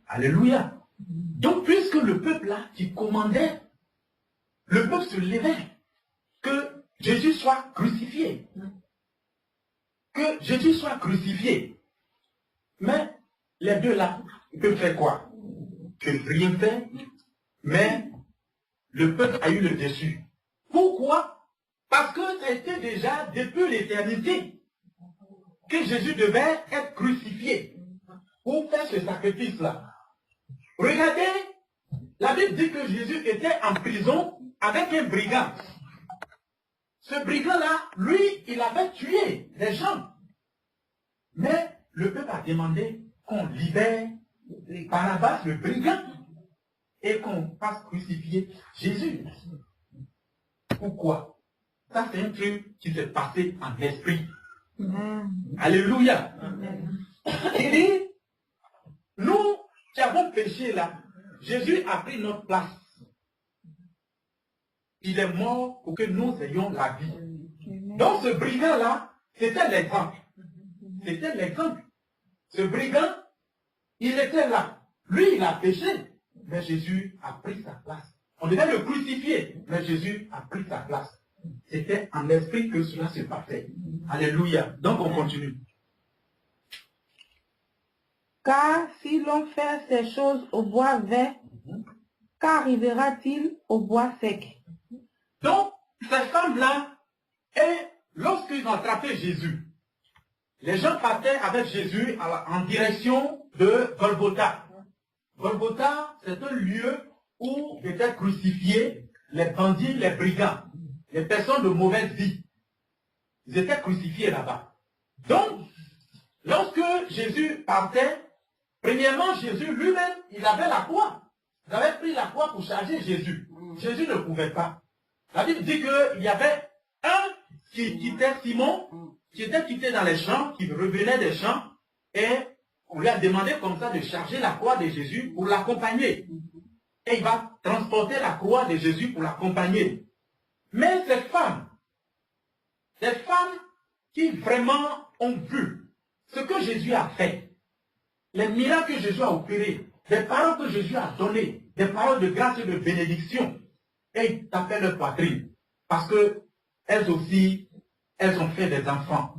Alléluia. Donc, puisque le peuple là qui commandait, le peuple se levait, que Jésus soit crucifié. Que Jésus soit crucifié. Mais les deux là, ils peuvent faire quoi? Ils ne peuvent rien faire, mais le peuple a eu le dessus. Pourquoi? Parce que ça a été déjà depuis l'éternité que Jésus devait être crucifié pour faire ce sacrifice-là. Regardez, la Bible dit que Jésus était en prison avec un brigand. Ce brigand-là, lui, il avait tué des gens. Mais le peuple a demandé qu'on libère Barabbas, le brigand, et qu'on fasse crucifier Jésus. Pourquoi? Ça, c'est un truc qui s'est passé en esprit. Alléluia. Il dit, nous qui avons péché là, Jésus a pris notre place. Il est mort pour que nous ayons la vie. Donc ce brigand-là, c'était l'exemple. C'était l'exemple. Ce brigand, il était là. Lui, il a péché, mais Jésus a pris sa place. On devait le crucifier, mais Jésus a pris sa place. C'était en esprit que cela se passait. Alléluia. Donc on continue. Car si l'on fait ces choses au bois vert, qu'arrivera-t-il au bois sec? Donc, ces femmes-là, et lorsqu'ils ont attrapé Jésus, les gens partaient avec Jésus en direction de Golgotha. Golgotha, c'est un lieu où étaient crucifiés les bandits, les brigands, les personnes de mauvaise vie. Ils étaient crucifiés là-bas. Donc, lorsque Jésus partait, premièrement, Jésus lui-même, il avait la croix. Il avait pris la croix pour charger Jésus. Jésus ne pouvait pas. La Bible dit qu'il y avait un qui quittait Simon, qui était quitté dans les champs, qui revenait des champs, et on lui a demandé comme ça de charger la croix de Jésus pour l'accompagner. Et il va transporter la croix de Jésus pour l'accompagner. Mais cette femme, des femmes qui vraiment ont vu ce que Jésus a fait, les miracles que Jésus a opérés, les paroles que Jésus a données, des paroles de grâce et de bénédiction, et ils tapaient leur poitrine. Parce que elles aussi, elles ont fait des enfants.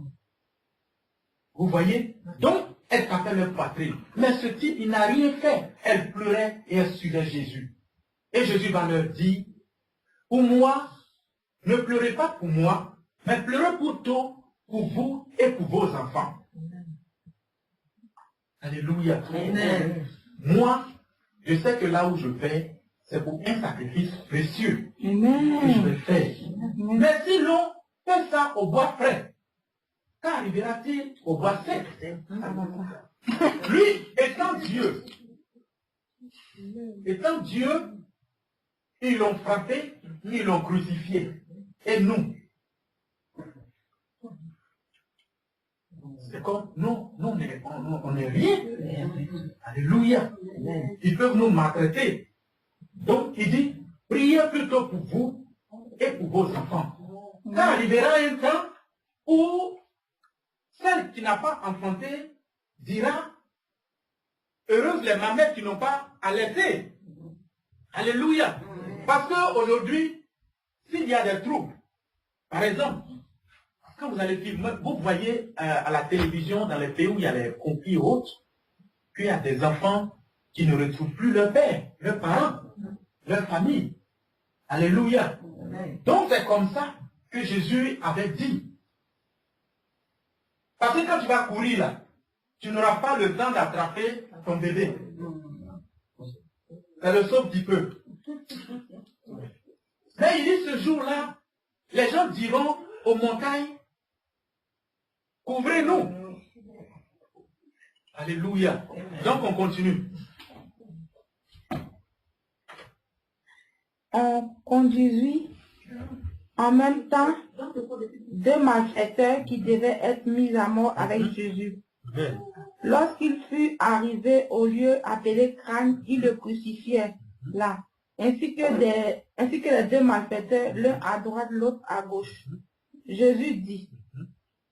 Vous voyez? Donc, elles tapaient leur poitrine. Mais ce type, il n'a rien fait. Elle pleurait et elle suivait Jésus. Et Jésus va leur dire, pour moi, ne pleurez pas pour moi, mais pleurez plutôt pour vous et pour vos enfants. Alléluia. Amen. Moi, je sais que là où je vais, c'est pour un sacrifice précieux. Amen. Que je vais faire. Mais si l'on fait ça au bois frais, qu'arrivera-t-il au bois sec? Lui, étant Dieu, ils l'ont frappé, ils l'ont crucifié. Et nous, c'est comme, nous, on n'est rien. Alléluia. Ils peuvent nous maltraiter. Donc, il dit, priez plutôt pour vous et pour vos enfants. Car arrivera un temps où celle qui n'a pas enfanté dira, heureuses les mamelles qui n'ont pas allaité. Alléluia. Parce qu'aujourd'hui, s'il y a des troubles, par exemple, quand vous allez filmer, vous voyez à la télévision, dans les pays où il y a les conflits autres, qu'il y a des enfants qui ne retrouvent plus leur père, leurs parents, leur famille. Alléluia. Donc c'est comme ça que Jésus avait dit. Parce que quand tu vas courir là, tu n'auras pas le temps d'attraper ton bébé. Ça le sauve un petit peu. Mais il dit ce jour-là, les gens diront aux montagnes, couvrez-nous. Alléluia. Donc on continue. On conduisit en même temps deux malfaiteurs qui devaient être mis à mort avec Jésus. Lorsqu'il fut arrivé au lieu appelé Crâne, ils le crucifièrent là, ainsi que les deux malfaiteurs, l'un à droite, l'autre à gauche. Jésus dit,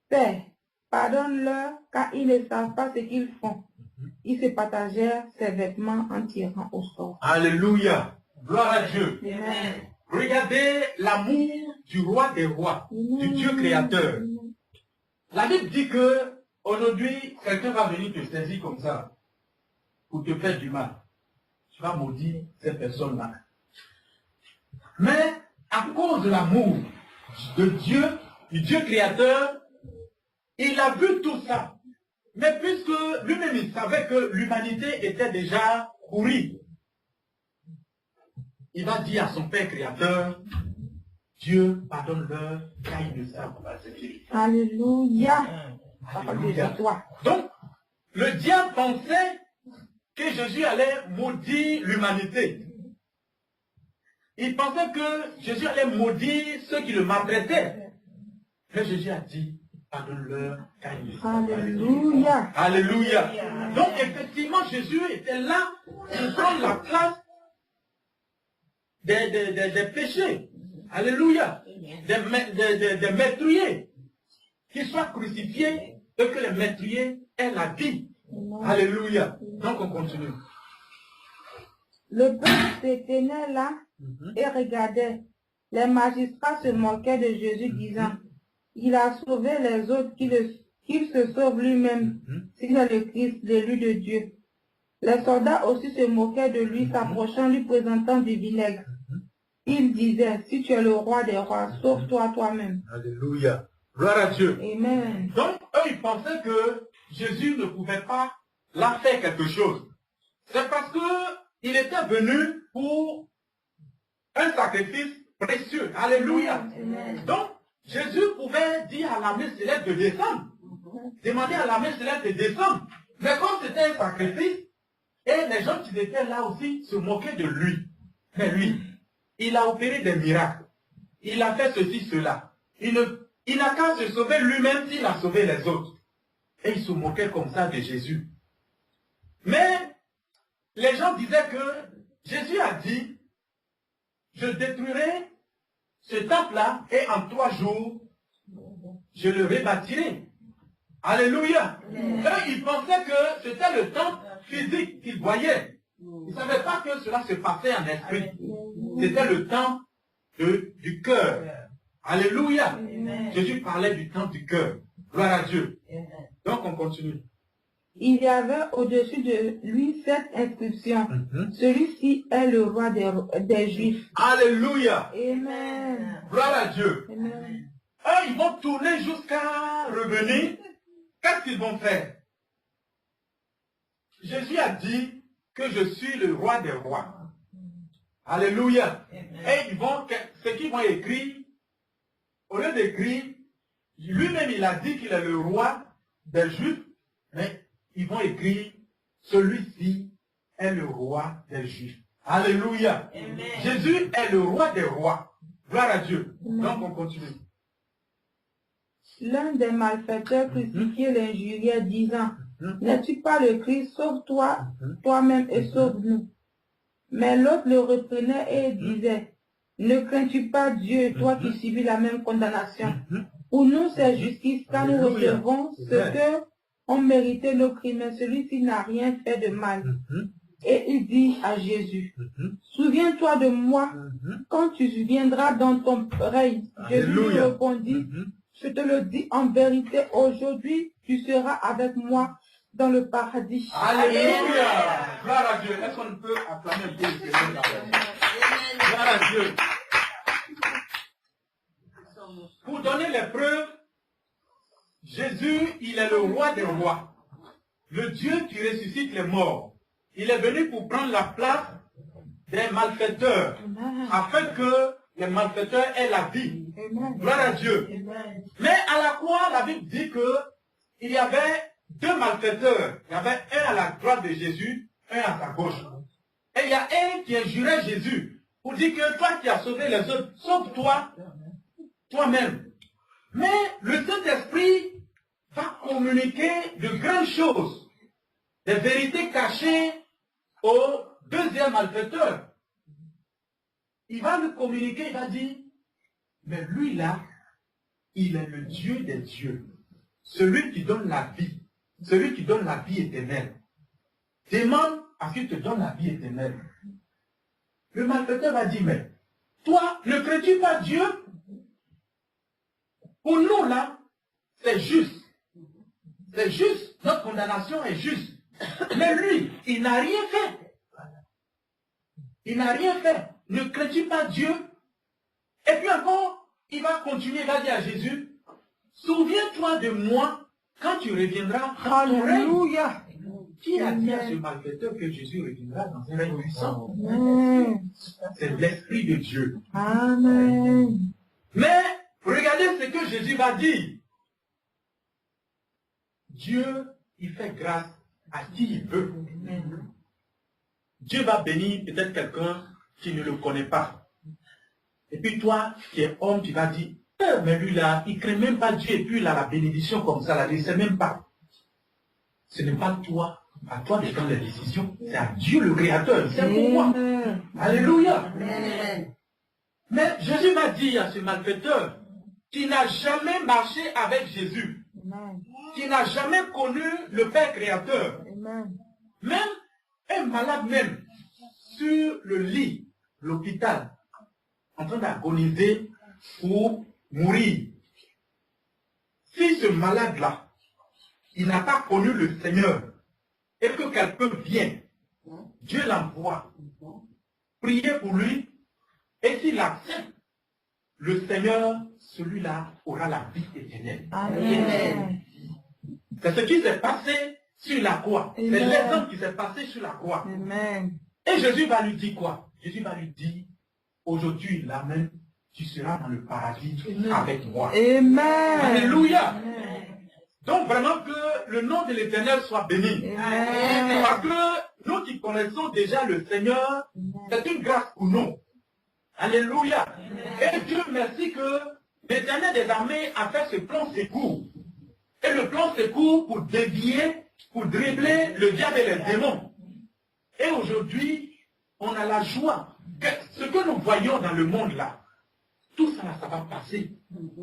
Père, pardonne-leur, car ils ne savent pas ce qu'ils font. Ils se partagèrent ses vêtements en tirant au sort. Alléluia. Gloire à Dieu. Amen. Regardez l'amour du roi des rois, du Dieu créateur. La Bible dit que aujourd'hui, quelqu'un va venir te saisir comme ça pour te faire du mal. Tu vas maudire cette personne-là. Mais à cause de l'amour de Dieu, du Dieu créateur, il a vu tout ça. Mais puisque lui-même il savait que l'humanité était déjà pourrie, il va dire à son Père créateur, Dieu pardonne-leur car ils ne savent pas ce qu'ils font. Alléluia. Alléluia. Toi. Donc, le diable pensait que Jésus allait maudire l'humanité. Il pensait que Jésus allait maudire ceux qui le maltraitaient. Mais Jésus a dit, pardonne-leur car ils ne savent pas ce qu'ils font. Alléluia. Alléluia. Donc, effectivement, Jésus était là pour prendre la place des péchés. Alléluia. Des meurtriers qui soient crucifiés et que les meurtriers aient la vie. Alléluia. Donc on continue. Le peuple se tenait là et regardait. Les magistrats se moquaient de Jésus disant, il a sauvé les autres, qu'il se sauve lui-même, s'il est le Christ, l'élu de Dieu. Les soldats aussi se moquaient de lui, s'approchant, lui présentant du vinaigre. Ils disaient, si tu es le roi des rois, sauve-toi toi-même. Alléluia. Gloire à Dieu. Amen. Donc, eux, ils pensaient que Jésus ne pouvait pas leur faire quelque chose. C'est parce qu'il était venu pour un sacrifice précieux. Alléluia. Amen. Donc, Jésus pouvait dire à l'armée céleste de descendre. Demander à l'armée céleste de descendre. Mais comme c'était un sacrifice, et les gens qui étaient là aussi se moquaient de lui. Mais lui, il a opéré des miracles. Il a fait ceci, cela. Il n'a qu'à se sauver lui-même s'il a sauvé les autres. Et il se moquait comme ça de Jésus. Mais les gens disaient que Jésus a dit, je détruirai ce temple-là et en 3 jours, je le rebâtirai. Alléluia. Eux, ils pensaient que c'était le temple physique qu'ils voyaient. Ils ne savaient pas que cela se passait en esprit. C'était le temple du cœur. Alléluia. Jésus parlait du temple du cœur. Gloire à Dieu. Donc on continue. Il y avait au-dessus de lui cette inscription. Celui-ci est le roi des Juifs. Alléluia. Amen. Gloire à Dieu. Amen. Eux, ils vont tourner jusqu'à revenir. Qu'est-ce qu'ils vont faire? Jésus a dit que je suis le roi des rois. Alléluia. Et ils vont, ce qu'ils vont écrire, au lieu d'écrire, lui-même il a dit qu'il est le roi des Juifs, mais ils vont écrire, celui-ci est le roi des Juifs. Alléluia. Jésus est le roi des rois. Gloire à Dieu. Donc on continue. L'un des malfaiteurs crucifiés l'injuriait, disant, n'es-tu pas le Christ, sauve-toi toi-même et sauve-nous. Mais l'autre le reprenait et disait, ne crains-tu pas Dieu, toi qui subis la même condamnation? Pour nous c'est justice, car nous recevons ce que ont mérité nos crimes, mais celui-ci n'a rien fait de mal. Et il dit à Jésus, souviens-toi de moi quand tu viendras dans ton règne. Jésus lui répondit, je te le dis en vérité, aujourd'hui tu seras avec moi dans le paradis. Alléluia. Gloire à Dieu. Est-ce qu'on peut acclamer un peu le Seigneur? Gloire à Dieu. Pour donner les preuves, Jésus, il est le roi des rois. Le Dieu qui ressuscite les morts. Il est venu pour prendre la place des malfaiteurs, afin que les malfaiteurs aient la vie. Gloire à Dieu. Mais à la croix, la Bible dit que il y avait deux malfaiteurs. Il y avait un à la droite de Jésus, un à sa gauche. Et il y a un qui injurait Jésus pour dire que toi qui as sauvé les autres, sauve-toi toi-même. Mais le Saint-Esprit va communiquer de grandes choses, des vérités cachées au deuxième malfaiteur. Il va lui communiquer, il va dire, mais lui là, il est le Dieu des dieux, celui qui donne la vie, celui qui donne la vie éternelle. Demande à qui te donne la vie éternelle. Le malfaiteur va dire, mais toi, ne crains-tu pas Dieu? Pour nous là, c'est juste. C'est juste, notre condamnation est juste. Mais lui, il n'a rien fait. Il n'a rien fait. Ne crains-tu pas Dieu? Et puis encore, il va continuer, il va dire à Jésus, souviens-toi de moi quand tu reviendras dans ton règne. Alléluia. Qui a dit à ce malfaiteur que Jésus reviendra dans un règne puissant? C'est l'Esprit de Dieu. Amen. Mais regardez ce que Jésus va dire. Dieu, il fait grâce à qui il veut. Dieu va bénir peut-être quelqu'un qui ne le connaît pas. Et puis toi, qui es homme, tu vas dire, mais lui là, il ne craint même pas Dieu, et puis il a la bénédiction comme ça, là, il ne sait même pas. Ce n'est pas toi, à toi de prendre les décisions, c'est à Dieu le Créateur, c'est pourquoi. Alléluia. Mais Jésus va dire à ce malfaiteur, qui n'a jamais marché avec Jésus, qui n'a jamais connu le Père Créateur, même un malade même, sur le lit, l'hôpital, en train d'agoniser pour mourir. Si ce malade-là, il n'a pas connu le Seigneur, et que quelqu'un vient, Dieu l'envoie, prier pour lui, et s'il accepte, le Seigneur, celui-là, aura la vie éternelle. Amen. C'est ce qui s'est passé sur la croix. C'est l'exemple qui s'est passé sur la croix. Amen. Et Jésus va lui dire quoi? Jésus va lui dire, aujourd'hui, là même, tu seras dans le paradis avec moi. Amen. Alléluia. Donc vraiment que le nom de l'Éternel soit béni. Amen. Parce que nous qui connaissons déjà le Seigneur, c'est une grâce pour nous. Alléluia. Et Dieu merci que l'Éternel des armées a fait ce plan secours. Et le plan secours pour dévier, pour dribbler le diable et les démons. Et aujourd'hui, on a la joie que ce que nous voyons dans le monde là, tout ça, ça va passer.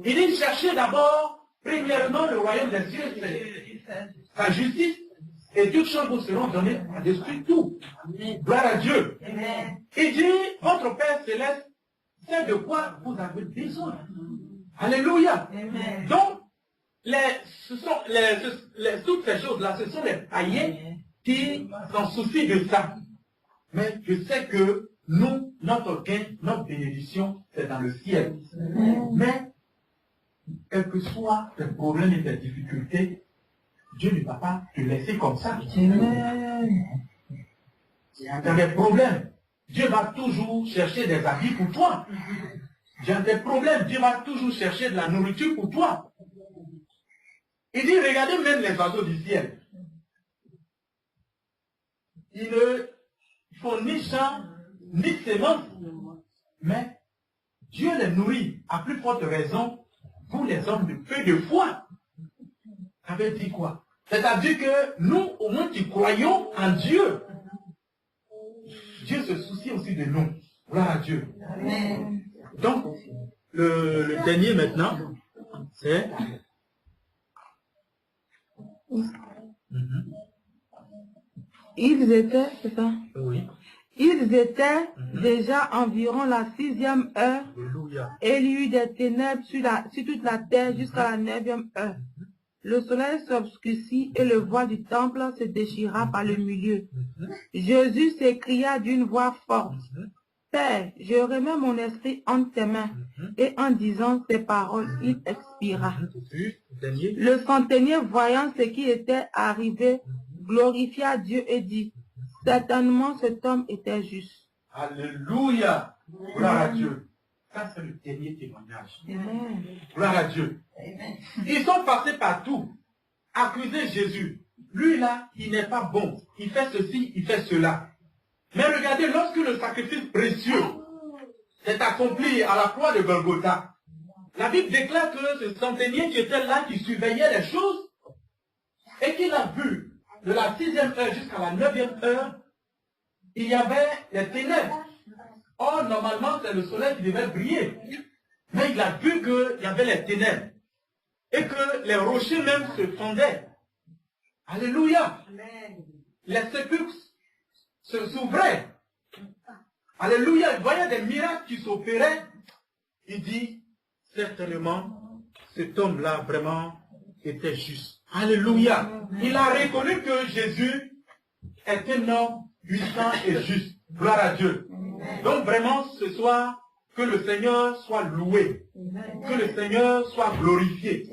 Il dit, cherchez d'abord, premièrement, le royaume des cieux, c'est sa justice, et toutes choses vous seront données par-dessus tout. Gloire à Dieu. Il dit, votre Père Céleste, c'est de quoi vous avez besoin. Alléluia. Donc, toutes ces choses-là, ce sont les païens qui s'en soucient de ça. Mais je sais que nous, notre gain, notre bénédiction, c'est dans le ciel. Mais, quels que soient tes problèmes et tes difficultés, Dieu ne va pas te laisser comme ça. Dans des problèmes, Dieu va toujours chercher des habits pour toi. Dans des problèmes, Dieu va toujours chercher de la nourriture pour toi. Il dit, regardez même les oiseaux du ciel. Ils ne font ni champ, ni sémence. Mais Dieu les nourrit. À plus forte raison, vous les hommes de peu de foi. Ça veut dire quoi? C'est-à-dire que nous, au moins, qui croyons en Dieu, Dieu se soucie aussi de nous. Gloire à Dieu. Amen. Donc, le dernier maintenant, c'est... Ils étaient, c'est ça? Oui. Ils étaient déjà environ la 6e heure, et il y eut des ténèbres sur toute la terre jusqu'à la 9e heure. Le soleil s'obscurcit et le voile du temple se déchira par le milieu. Jésus s'écria d'une voix forte, « Père, je remets mon esprit entre tes mains. » Et en disant ces paroles, il expira. Le centenier, voyant ce qui était arrivé, glorifia Dieu et dit, « Certainement cet homme était juste. » Alléluia. Gloire à Dieu. Ça, c'est le dernier témoignage. Amen. Gloire à Dieu. Amen. Ils sont passés partout. Accuser Jésus. Lui, là, il n'est pas bon. Il fait ceci, il fait cela. Mais regardez, lorsque le sacrifice précieux s'est accompli à la croix de Golgotha, la Bible déclare que ce centenier qui était là, qui surveillait les choses, et qu'il a vu de la 6e heure jusqu'à la 9e heure, il y avait les ténèbres. Or, normalement, c'est le soleil qui devait briller. Mais il a vu qu'il y avait les ténèbres. Et que les rochers même se fondaient. Alléluia. Les sépulcres s'ouvraient. Alléluia. Il voyait des miracles qui s'opéraient. Il dit, certainement, cet homme-là vraiment était juste. Alléluia. Il a reconnu que Jésus est un homme puissant et juste. Gloire à Dieu. Donc vraiment, ce soir, que le Seigneur soit loué. Que le Seigneur soit glorifié.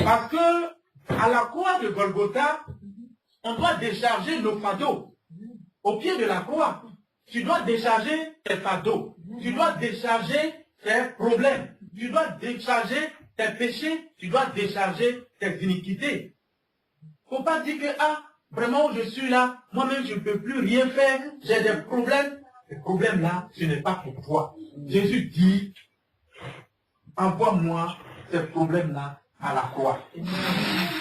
Parce que, à la croix de Golgotha, on doit décharger nos fardeaux. Au pied de la croix, tu dois décharger tes fardeaux. Tu dois décharger tes problèmes. Tu dois décharger tes péchés. Tu dois décharger tes iniquités. Il ne faut pas dire que, ah, vraiment, je suis là, moi-même, je ne peux plus rien faire, j'ai des problèmes. Ces problèmes-là, ce n'est pas pour toi. Jésus dit, envoie-moi ces problèmes-là à la croix.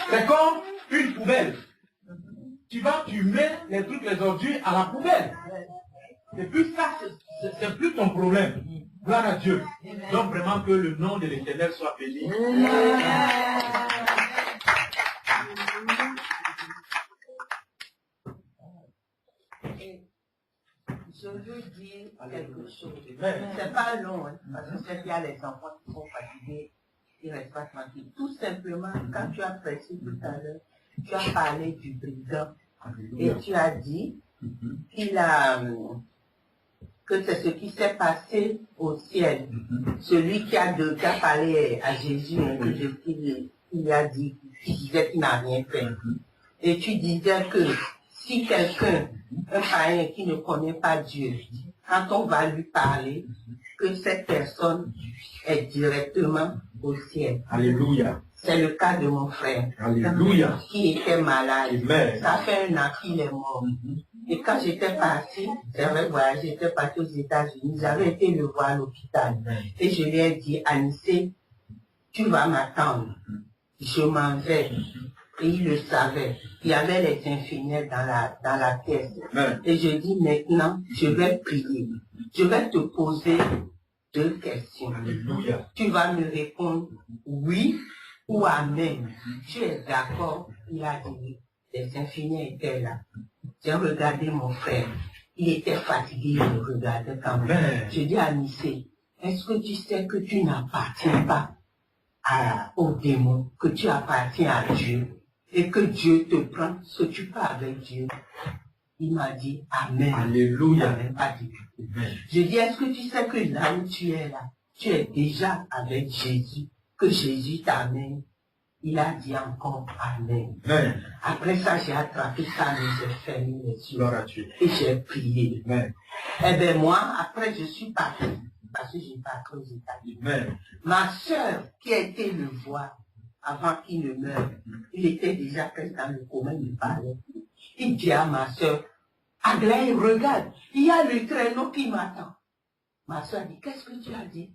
C'est comme une poubelle. Tu mets les trucs, les ordures à la poubelle. Et puis ça, c'est plus ton problème. Gloire à Dieu. Donc vraiment que le nom de l'Éternel soit béni. Je veux dire quelque chose. C'est pas long, hein, parce que c'est qu'il y a les enfants qui sont fatigués, ils ne restent pas tranquilles. Tout simplement, quand tu as prêché tout à l'heure, tu as parlé du brigand et tu as dit que c'est ce qui s'est passé au ciel. Celui qui a parlé à Jésus, il a dit, il disait qu'il n'a rien fait. Et tu disais que si quelqu'un, un païen qui ne connaît pas Dieu, quand on va lui parler, que cette personne est directement au ciel. Alléluia. C'est le cas de mon frère. Alléluia. Qui était malade. Amen. Ça fait 1 an qu'il est mort. Et quand j'étais parti, j'avais voyagé, j'étais parti aux États-Unis, j'avais été le voir à l'hôpital. Et je lui ai dit, Anissé, tu vas m'attendre. Je m'en vais. Et il le savait. Il y avait les infirmières dans la pièce. Et je dis maintenant, je vais prier. Je vais te poser 2 questions. Alléluia. Tu vas me répondre oui ou amen. Tu es d'accord? Il a dit, les infirmiers étaient là. J'ai regardé mon frère. Il était fatigué, il me regardait quand même. Je dis à Nissé, est-ce que tu sais que tu n'appartiens pas au démon, que tu appartiens à Dieu et que Dieu te prend ce que tu parles avec Dieu? Il m'a dit amen. Alléluia. Il n'a même pas dit. Je dis, est-ce que tu sais que là où tu es là, tu es déjà avec Jésus, que Jésus t'amène? Il a dit encore amen. Amen. Après ça, j'ai attrapé ça, mais j'ai fermé les yeux. Gloire à Dieu. Et j'ai prié. Amen. Eh bien, moi, après, je suis parti, parce que j'ai parti aux États-Unis. Amen. Ma soeur, qui a été le voir avant qu'il ne meure, il était déjà presque dans le coma, il parlait. Il dit à ma soeur, Aglaé, regarde, il y a le traîneau qui m'attend. Ma soeur dit, qu'est-ce que tu as dit?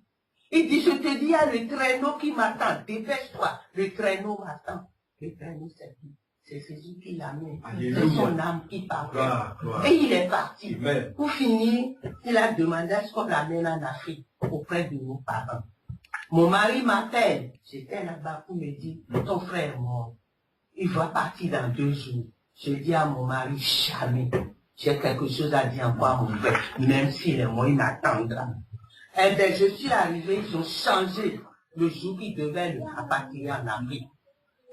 Il dit, je te dis, il y a le traîneau qui m'attend, dépêche-toi, le traîneau m'attend. Le traîneau, c'est qui? C'est Jésus qui l'amène. C'est son âme qui parle. Gloire, gloire. Et il est parti. Amen. Pour finir, il a demandé à ce qu'on l'amène en Afrique, auprès de nos parents. Mon mari m'appelle. J'étais là-bas pour me dire, ton frère est mort. Il va partir dans 2 jours. Je dis à mon mari, jamais. J'ai quelque chose à dire encore à mon frère. Même s'il est mort, il m'attendra. Eh bien, je suis arrivé, ils ont changé le jour qui devait le rapatrier en Afrique.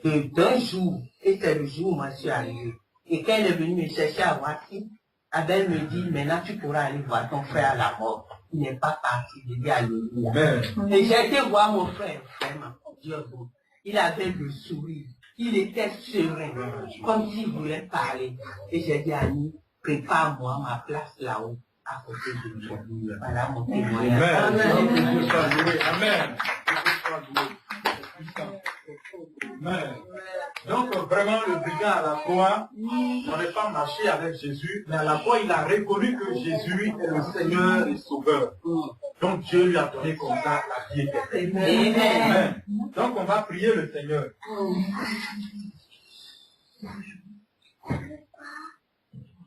D'un jour, et c'est le jour où moi je suis arrivé. Et quand elle est venue me chercher à Voici, Abel me dit, maintenant tu pourras aller voir ton frère à la mort. Il n'est pas parti, je dis alléluia. Amen. Et j'ai été voir mon frère, vraiment, Dieu bon. Il avait le sourire, il était serein, comme s'il voulait parler. Et j'ai dit à lui, prépare-moi ma place là-haut, à côté de moi. Voilà mon témoignage. Amen. Amen. Amen. Donc vraiment le brigand à la croix, on n'est pas marché avec Jésus, mais à la croix il a reconnu que Jésus est le Seigneur et Sauveur. Donc Dieu lui a donné comme ça la vie éternelle. Amen. Donc on va prier le Seigneur.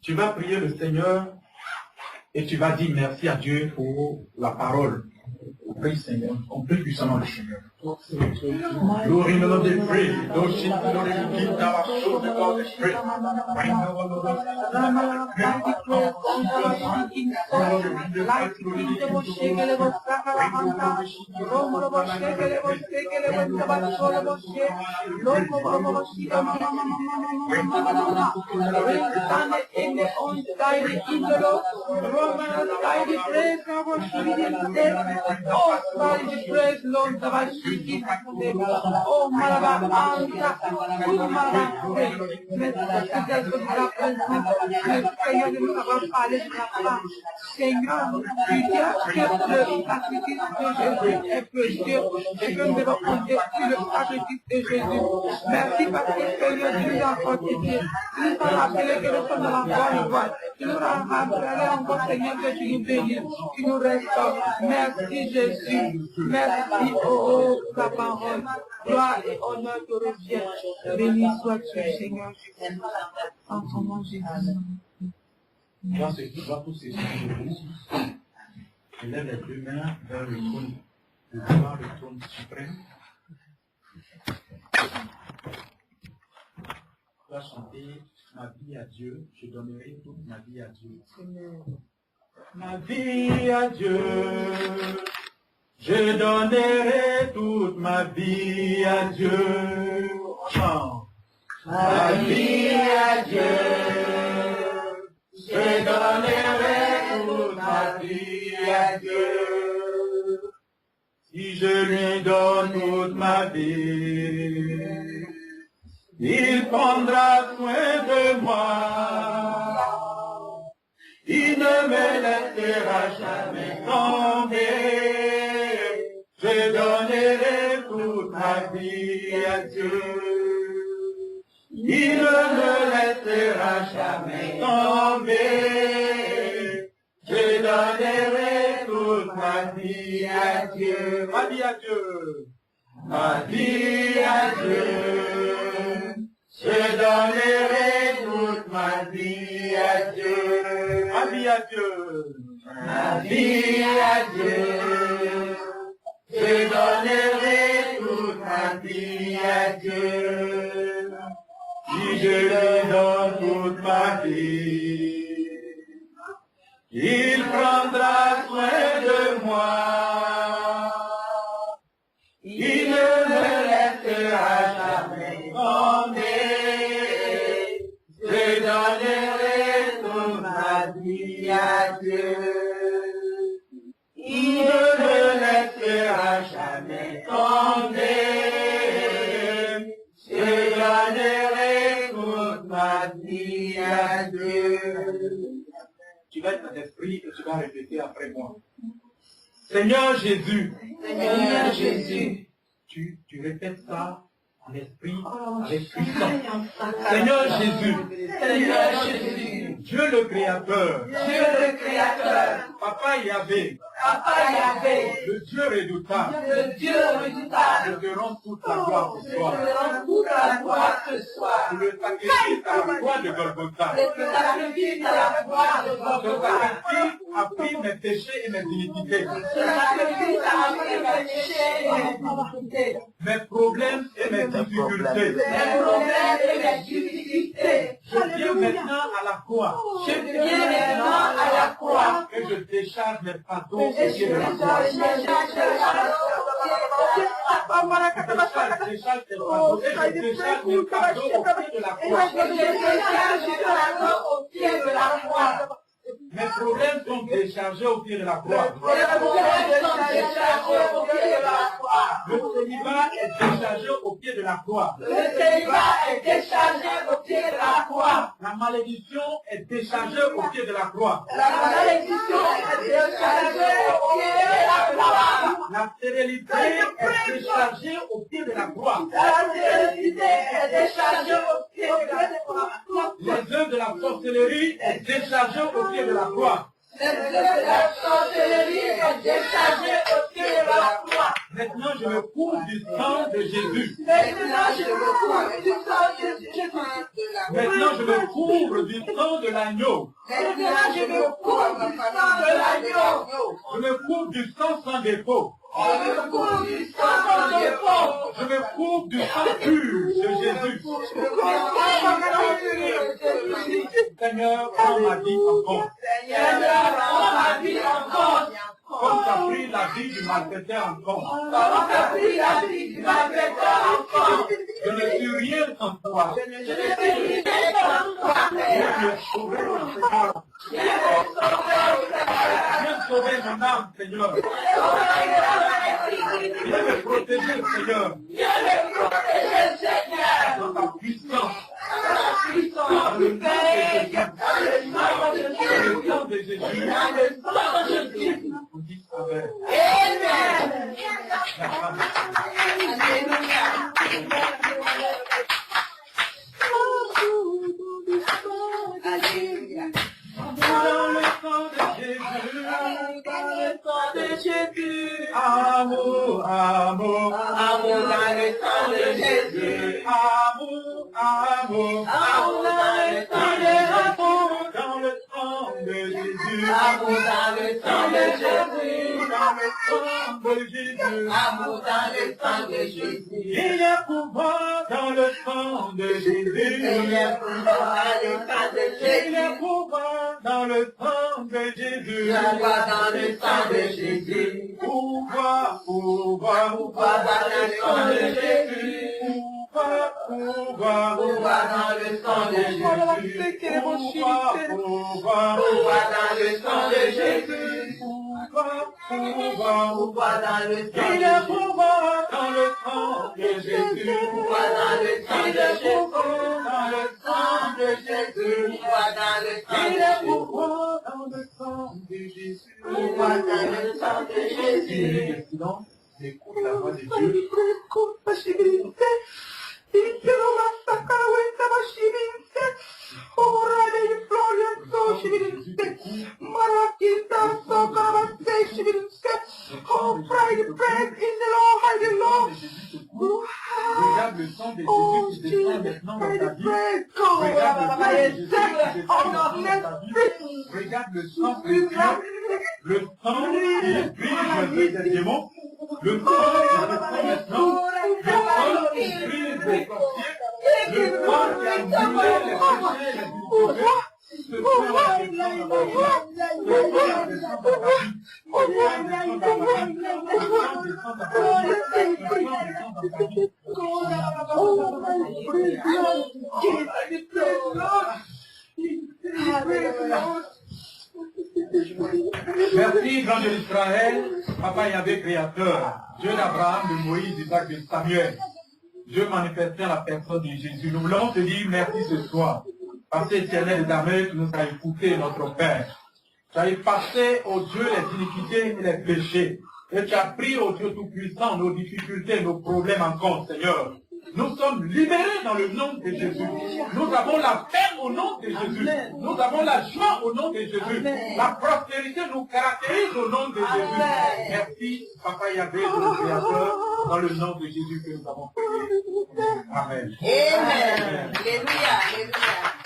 Tu vas prier le Seigneur et tu vas dire merci à Dieu pour la parole. On prie Seigneur, on prie puissamment le Seigneur. Lord, in the name of the free, those sheep, Lord, you give our soul the God is free. Bring over the Lord. Praise Lord, oh, Malabanda, Seigneur, de nous avoir parlé de la foi. Seigneur, tu dis que le sacrifice de Jésus est précieux et que nous devons compter sur le sacrifice de Jésus. Merci parce que Seigneur, tu nous as fortifiés. Tu nous as rappelé que nous sommes dans la bonne voie. Tu nous as rappelé encore, Seigneur, que tu nous bénis, tu nous restaures. Merci Jésus. Merci, oh, ta parole. Gloire et honneur te revient. Béni sois-tu, Seigneur Jésus. En ton nom, Jésus. Dans ce qui va tous ces jours, je lève les 2 mains vers le trône, vers le trône suprême. Tu vas chanter ma vie à Dieu, je donnerai toute ma vie à Dieu. Ma vie à Dieu, je donnerai toute ma vie à Dieu. Ma vie à Dieu. Je donnerai toute ma vie à Dieu. Si je lui donne toute ma vie, il prendra soin de moi. Il ne me laissera jamais tomber. Je donnerai toute ma vie à Dieu. Il ne me laissera jamais tomber. Je donnerai toute ma vie à Dieu. Ma vie à Dieu. Ma vie à Dieu. Je donnerai toute ma vie à Dieu. Ma vie à Dieu. Ma vie à Dieu. donnerai toute ma vie à Dieu. Si je lui donne toute ma vie, il prendra soin de moi. Il ne me laissera jamais tomber. Je donnerai toute ma vie à Dieu. Il ne me laissera jamais tomber. Je donnerai toute ma vie à Dieu. Tu vas être en esprit et tu vas répéter après moi. Seigneur Jésus. Seigneur Jésus. Tu répètes ça en esprit, avec puissance. Seigneur Jésus. Seigneur Jésus. Dieu le Créateur. Dieu le Créateur. Papa Yahvé. Papa Yahvé. Le Dieu redoutable. Le Dieu redoutable. Je te rends toute la gloire ce soir. Je te rends toute la gloire ce soir. Pour le sacrifice à la croix de Golgotha. Le sacrifice à la croix de Ce Golgotha. sacrifice a pris mes péchés et mes iniquités. Ce sacrifice a pris mes péchés et mes iniquités. Mes problèmes et mes difficultés. Mes problèmes et mes difficultés. Je viens maintenant à la croix. Je viens maintenant à la croix. Et je décharge mes fardeaux au Et pied je de la croix. décharge Décharge tes fardeaux et je décharge mes fardeaux au pied de la croix. au pied de la croix. Mes problèmes sont déchargés au pied de la croix. Les problèmes sont déchargés au pied de la croix. Le célibat est déchargé au pied de la croix. Le célibat est déchargé au pied de la croix. La malédiction est déchargée au pied de la croix. La malédiction est déchargée au pied de la croix. La stérilité est déchargée au pied de la croix. La stérilité est déchargée au pied de la croix. Les œuvres de la sorcellerie est déchargée au pied de la croix. Les œuvres de la sorcellerie est déchargée au pied de la croix. Maintenant, je me couvre du sang de Jésus. Maintenant, je me couvre du sang de Jésus. Maintenant, je me couvre du sang de l'agneau. Maintenant, je me couvre du sang de l'agneau. Je me couvre du sang sans défaut. Je me couvre du sang sans défaut. Je me couvre du sang pur de Jésus. Seigneur, prends ma vie en compte. Seigneur, prends ma vie en compte. Comme tu as pris la vie du malfaiteur en compte. Comme tu as pris la vie du malfaiteur en compte. Je ne suis rien sans toi. Je ne suis rien sans toi. Viens me sauver, mon Seigneur. Viens sauver mon âme, Seigneur. Viens me protéger, Seigneur. Viens me protéger, Seigneur. Dans ta puissance. Dans le Dans le sang de Jésus. Dans le sang de Jésus. On dit Amen. Amen. Alléluia. Dans le sang de Jésus. Dans le sang de Jésus. Amour, amour. Amour dans le sang de Jésus. Amour, amour. Amour dans le sang de Jésus. Dans le sang de Jésus. Amour dans le sang de Jésus. Dans le sang de Jésus. Amour dans le sang de Jésus. Il y a pouvoir dans le sang de Jésus. Il y a pouvoir dans le sang de Il y a Jésus. pouvoir dans le sang de Jésus. Pouvoir dans le sang de Jésus. Pouvoir, pouvoir, Pouvoir dans le sang de Jésus. pouvoir, pouvoir, Pouvoir dans le sang de Jésus. pouvoir, pouvoir, Pouvoir dans le sang de Jésus. pouvoir, pouvoir. Pouvoir dans le sang Il de y a Jésus. pouvoir dans le sang de Jésus. Pouvoir dans le sang Il y de a Jésus. pouvoir dans le sang de Jésus. Pouvoir dans le sang Il de y a Jésus. pouvoir dans le sang de Jésus. Pouvoir dans le sang de Jésus. Silence, écoute la voix de Dieu. Regarde le sang de Jésus qui descend maintenant dans ta vie. Regarde le sang de Jésus qui descend dans ta vie. Regarde le sang précieux, le sang qui brise les démons. Le sang qui descend maintenant, le sang qui brise les sorciers, le sang qui a annulé les péchés, les iniquités, ce sang va descendre dans ma vie. Ce sang va descendre dans ma vie. Ce sang descend dans ma vie. Ce sang descend dans ma vie. Ce sang descend dans ma vie. Merci, grand Dieu d'Israël, Papa Yahvé créateur, Dieu d'Abraham, de Moïse, d'Isaac, de Samuel. Dieu manifesté en la personne de Jésus. Nous voulons te dire merci ce soir. Parce que éternel des armées, tu nous as écouté, notre Père. Tu as effacé, ô Dieu, les iniquités et les péchés. Et tu as pris, ô Dieu Tout-Puissant, nos difficultés, nos problèmes en compte, Seigneur. Nous sommes libérés dans le nom de Jésus. Nous avons la paix au nom de Jésus. Nous avons la joie au nom de Jésus. La prospérité nous caractérise au nom de Jésus. Merci, Papa Yahvé, notre Créateur, dans le nom de Jésus que nous avons prié. Amen. Amen. Alléluia. Alléluia.